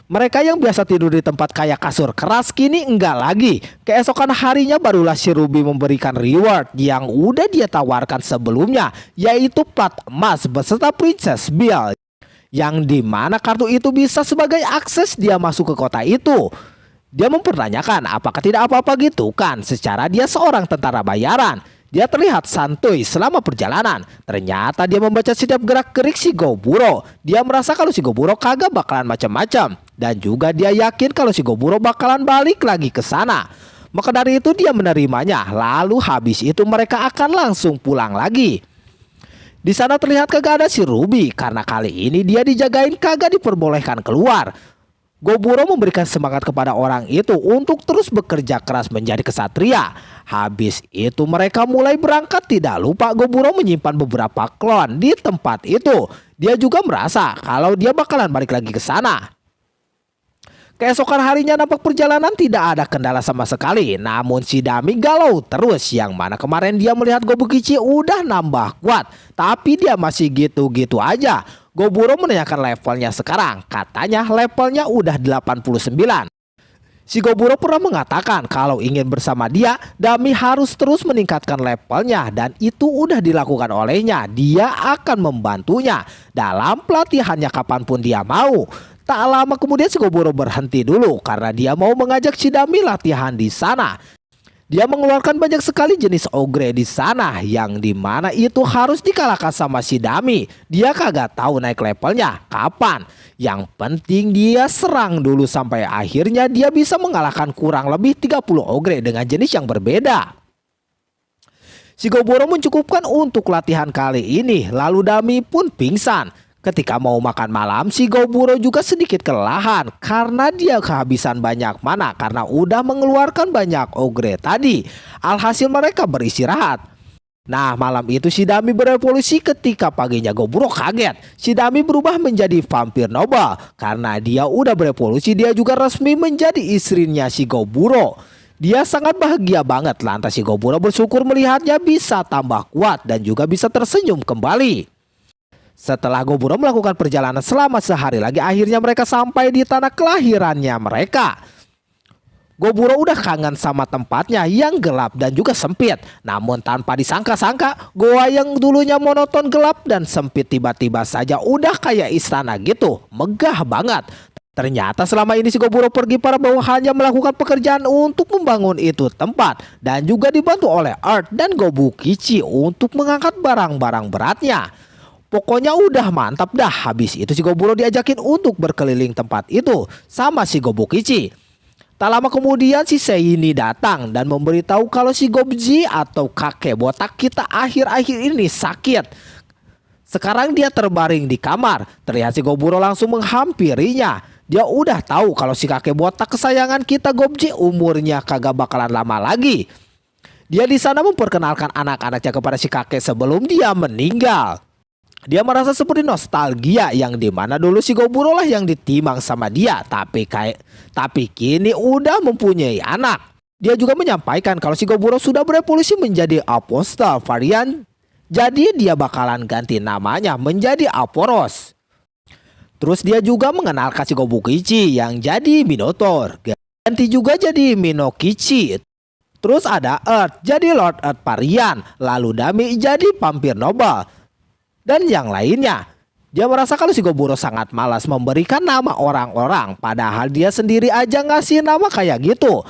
Mereka yang biasa tidur di tempat kayak kasur keras kini enggak lagi. Keesokan harinya barulah si Ruby memberikan reward yang udah dia tawarkan sebelumnya, yaitu plat emas beserta Princess Belle. Yang dimana kartu itu bisa sebagai akses dia masuk ke kota itu. Dia mempertanyakan apakah tidak apa-apa gitu kan, secara dia seorang tentara bayaran. Dia terlihat santuy selama perjalanan. Ternyata dia membaca setiap gerak-gerik si Goburo. Dia merasa kalau si Goburo kagak bakalan macam-macam. Dan juga dia yakin kalau si Goburo bakalan balik lagi ke sana. Maka dari itu dia menerimanya. Lalu habis itu mereka akan langsung pulang lagi. Di sana terlihat kagak ada si Ruby. Karena kali ini dia dijagain kagak diperbolehkan keluar. Goburo memberikan semangat kepada orang itu untuk terus bekerja keras menjadi kesatria. Habis itu mereka mulai berangkat, tidak lupa Goburo menyimpan beberapa klon di tempat itu. Dia juga merasa kalau dia bakalan balik lagi ke sana. Keesokan harinya nampak perjalanan tidak ada kendala sama sekali. Namun si Dami galau terus, yang mana kemarin dia melihat Gobukichi udah nambah kuat. Tapi dia masih gitu-gitu aja. Goburo menanyakan levelnya sekarang. Katanya levelnya udah 89. Si Goburo pernah mengatakan kalau ingin bersama dia, Dami harus terus meningkatkan levelnya. Dan itu udah dilakukan olehnya. Dia akan membantunya dalam pelatihannya kapanpun dia mau. Tak lama kemudian si Goburo berhenti dulu karena dia mau mengajak si Dami latihan di sana. Dia mengeluarkan banyak sekali jenis ogre di sana, yang dimana itu harus dikalahkan sama si Dami. Dia kagak tahu naik levelnya kapan. Yang penting dia serang dulu sampai akhirnya dia bisa mengalahkan kurang lebih 30 ogre dengan jenis yang berbeda. Si Goburo mencukupkan untuk latihan kali ini, lalu Dami pun pingsan. Ketika mau makan malam, si Goburo juga sedikit kelelahan karena dia kehabisan banyak mana karena udah mengeluarkan banyak ogre tadi. Alhasil mereka beristirahat. Nah, malam itu si Dami berevolusi. Ketika paginya Goburo kaget. Si Dami berubah menjadi vampir noble. Karena dia udah berevolusi, dia juga resmi menjadi istrinya si Goburo. Dia sangat bahagia banget, lantas si Goburo bersyukur melihatnya bisa tambah kuat dan juga bisa tersenyum kembali. Setelah Goburo melakukan perjalanan selama sehari lagi, akhirnya mereka sampai di tanah kelahirannya mereka. Goburo udah kangen sama tempatnya yang gelap dan juga sempit. Namun tanpa disangka-sangka, goa yang dulunya monoton, gelap dan sempit tiba-tiba saja udah kayak istana gitu. Megah banget. Ternyata selama ini si Goburo pergi para bawahannya melakukan pekerjaan untuk membangun itu tempat. Dan juga dibantu oleh Earth dan Gobukichi untuk mengangkat barang-barang beratnya. Pokoknya udah mantap dah. Habis itu si Goburo diajakin untuk berkeliling tempat itu sama si Gobukichi. Tak lama kemudian si Seini datang dan memberitahu kalau si Gobji atau kakek botak kita akhir-akhir ini sakit. Sekarang dia terbaring di kamar. Terlihat si Goburo langsung menghampirinya. Dia udah tahu kalau si kakek botak kesayangan kita Gobji umurnya kagak bakalan lama lagi. Dia di sana memperkenalkan anak-anaknya kepada si kakek sebelum dia meninggal. Dia merasa seperti nostalgia yang dimana dulu si Goburo lah yang ditimang sama dia, tapi kini udah mempunyai anak. Dia juga menyampaikan kalau si Goburo sudah berevolusi menjadi Apostle varian, jadi dia bakalan ganti namanya menjadi Aporos. Terus dia juga mengenalkan si Gobukichi yang jadi Minotaur, ganti juga jadi Minokichi. Terus ada Earth jadi Lord Earth varian, lalu Dami jadi Vampir Noble, dan yang lainnya. Dia merasa kalau si Goburo sangat malas memberikan nama orang-orang, padahal dia sendiri aja ngasih nama kayak gitu.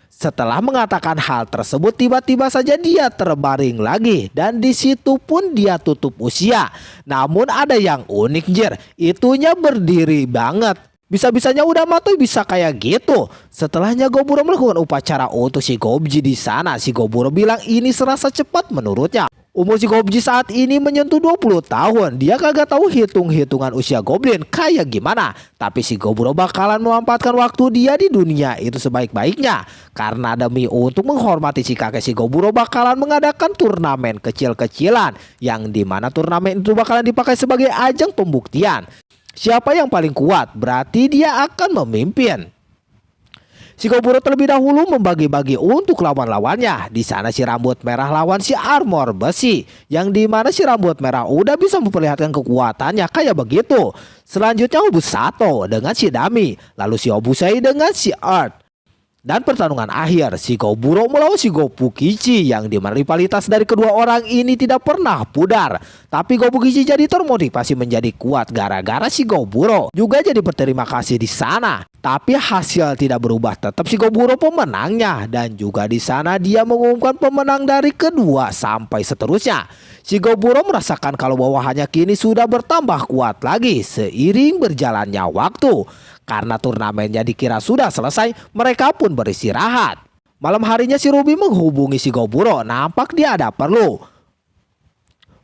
Setelah mengatakan hal tersebut, tiba-tiba saja dia terbaring lagi dan di situ pun dia tutup usia. Namun ada yang unik jir, itunya berdiri banget. Bisa-bisanya udah mati bisa kayak gitu. Setelahnya Goburo melakukan upacara untuk si Gobji di sana. Si Goburo bilang ini serasa cepat menurutnya. Umur si Gobji saat ini menyentuh 20 tahun. Dia kagak tahu hitung-hitungan usia goblin kayak gimana. Tapi si Goburo bakalan memanfaatkan waktu dia di dunia itu sebaik-baiknya. Karena demi untuk menghormati si kakek, si Goburo bakalan mengadakan turnamen kecil-kecilan. Yang dimana turnamen itu bakalan dipakai sebagai ajang pembuktian. Siapa yang paling kuat berarti dia akan memimpin. Si Goburo terlebih dahulu membagi-bagi untuk lawan-lawannya. Di sana si rambut merah lawan si armor besi, yang dimana si rambut merah udah bisa memperlihatkan kekuatannya kayak begitu. Selanjutnya Obusato dengan si Dami, lalu si Obusei dengan si Earth. Dan pertarungan akhir, si Goburo melawan si Gobukichi, yang dimana rivalitas dari kedua orang ini tidak pernah pudar. Tapi Gobukichi jadi termotivasi menjadi kuat gara-gara si Goburo juga jadi berterima kasih di sana. Tapi hasil tidak berubah, tetap si Goburo pemenangnya. Dan juga di sana dia mengumumkan pemenang dari kedua sampai seterusnya. Si Goburo merasakan kalau bawahannya kini sudah bertambah kuat lagi seiring berjalannya waktu. Karena turnamennya dikira sudah selesai, mereka pun beristirahat. Malam harinya si Ruby menghubungi si Goburo, nampak dia ada perlu.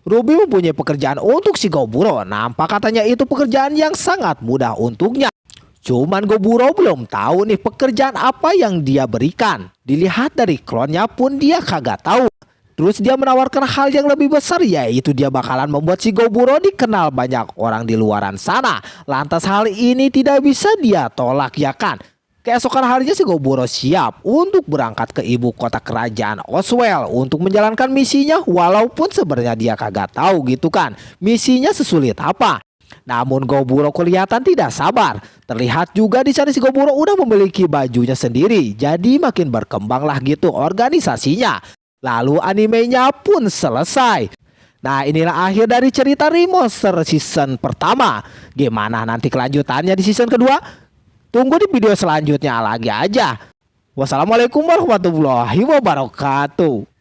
Ruby mempunyai pekerjaan untuk si Goburo, nampak katanya itu pekerjaan yang sangat mudah untuknya. Cuman Goburo belum tahu nih pekerjaan apa yang dia berikan. Dilihat dari klonnya pun dia kagak tahu. Terus dia menawarkan hal yang lebih besar, yaitu dia bakalan membuat si Goburo dikenal banyak orang di luaran sana. Lantas hal ini tidak bisa dia tolak ya kan. Keesokan harinya si Goburo siap untuk berangkat ke ibu kota kerajaan Oswell untuk menjalankan misinya, walaupun sebenarnya dia kagak tahu gitu kan misinya sesulit apa. Namun Goburo kelihatan tidak sabar. Terlihat juga di sana si Goburo udah memiliki bajunya sendiri, jadi makin berkembang lah gitu organisasinya. Lalu animenya pun selesai. Nah, inilah akhir dari cerita Remonster season pertama. Gimana nanti kelanjutannya di season kedua? Tunggu di video selanjutnya lagi aja. Wassalamualaikum warahmatullahi wabarakatuh.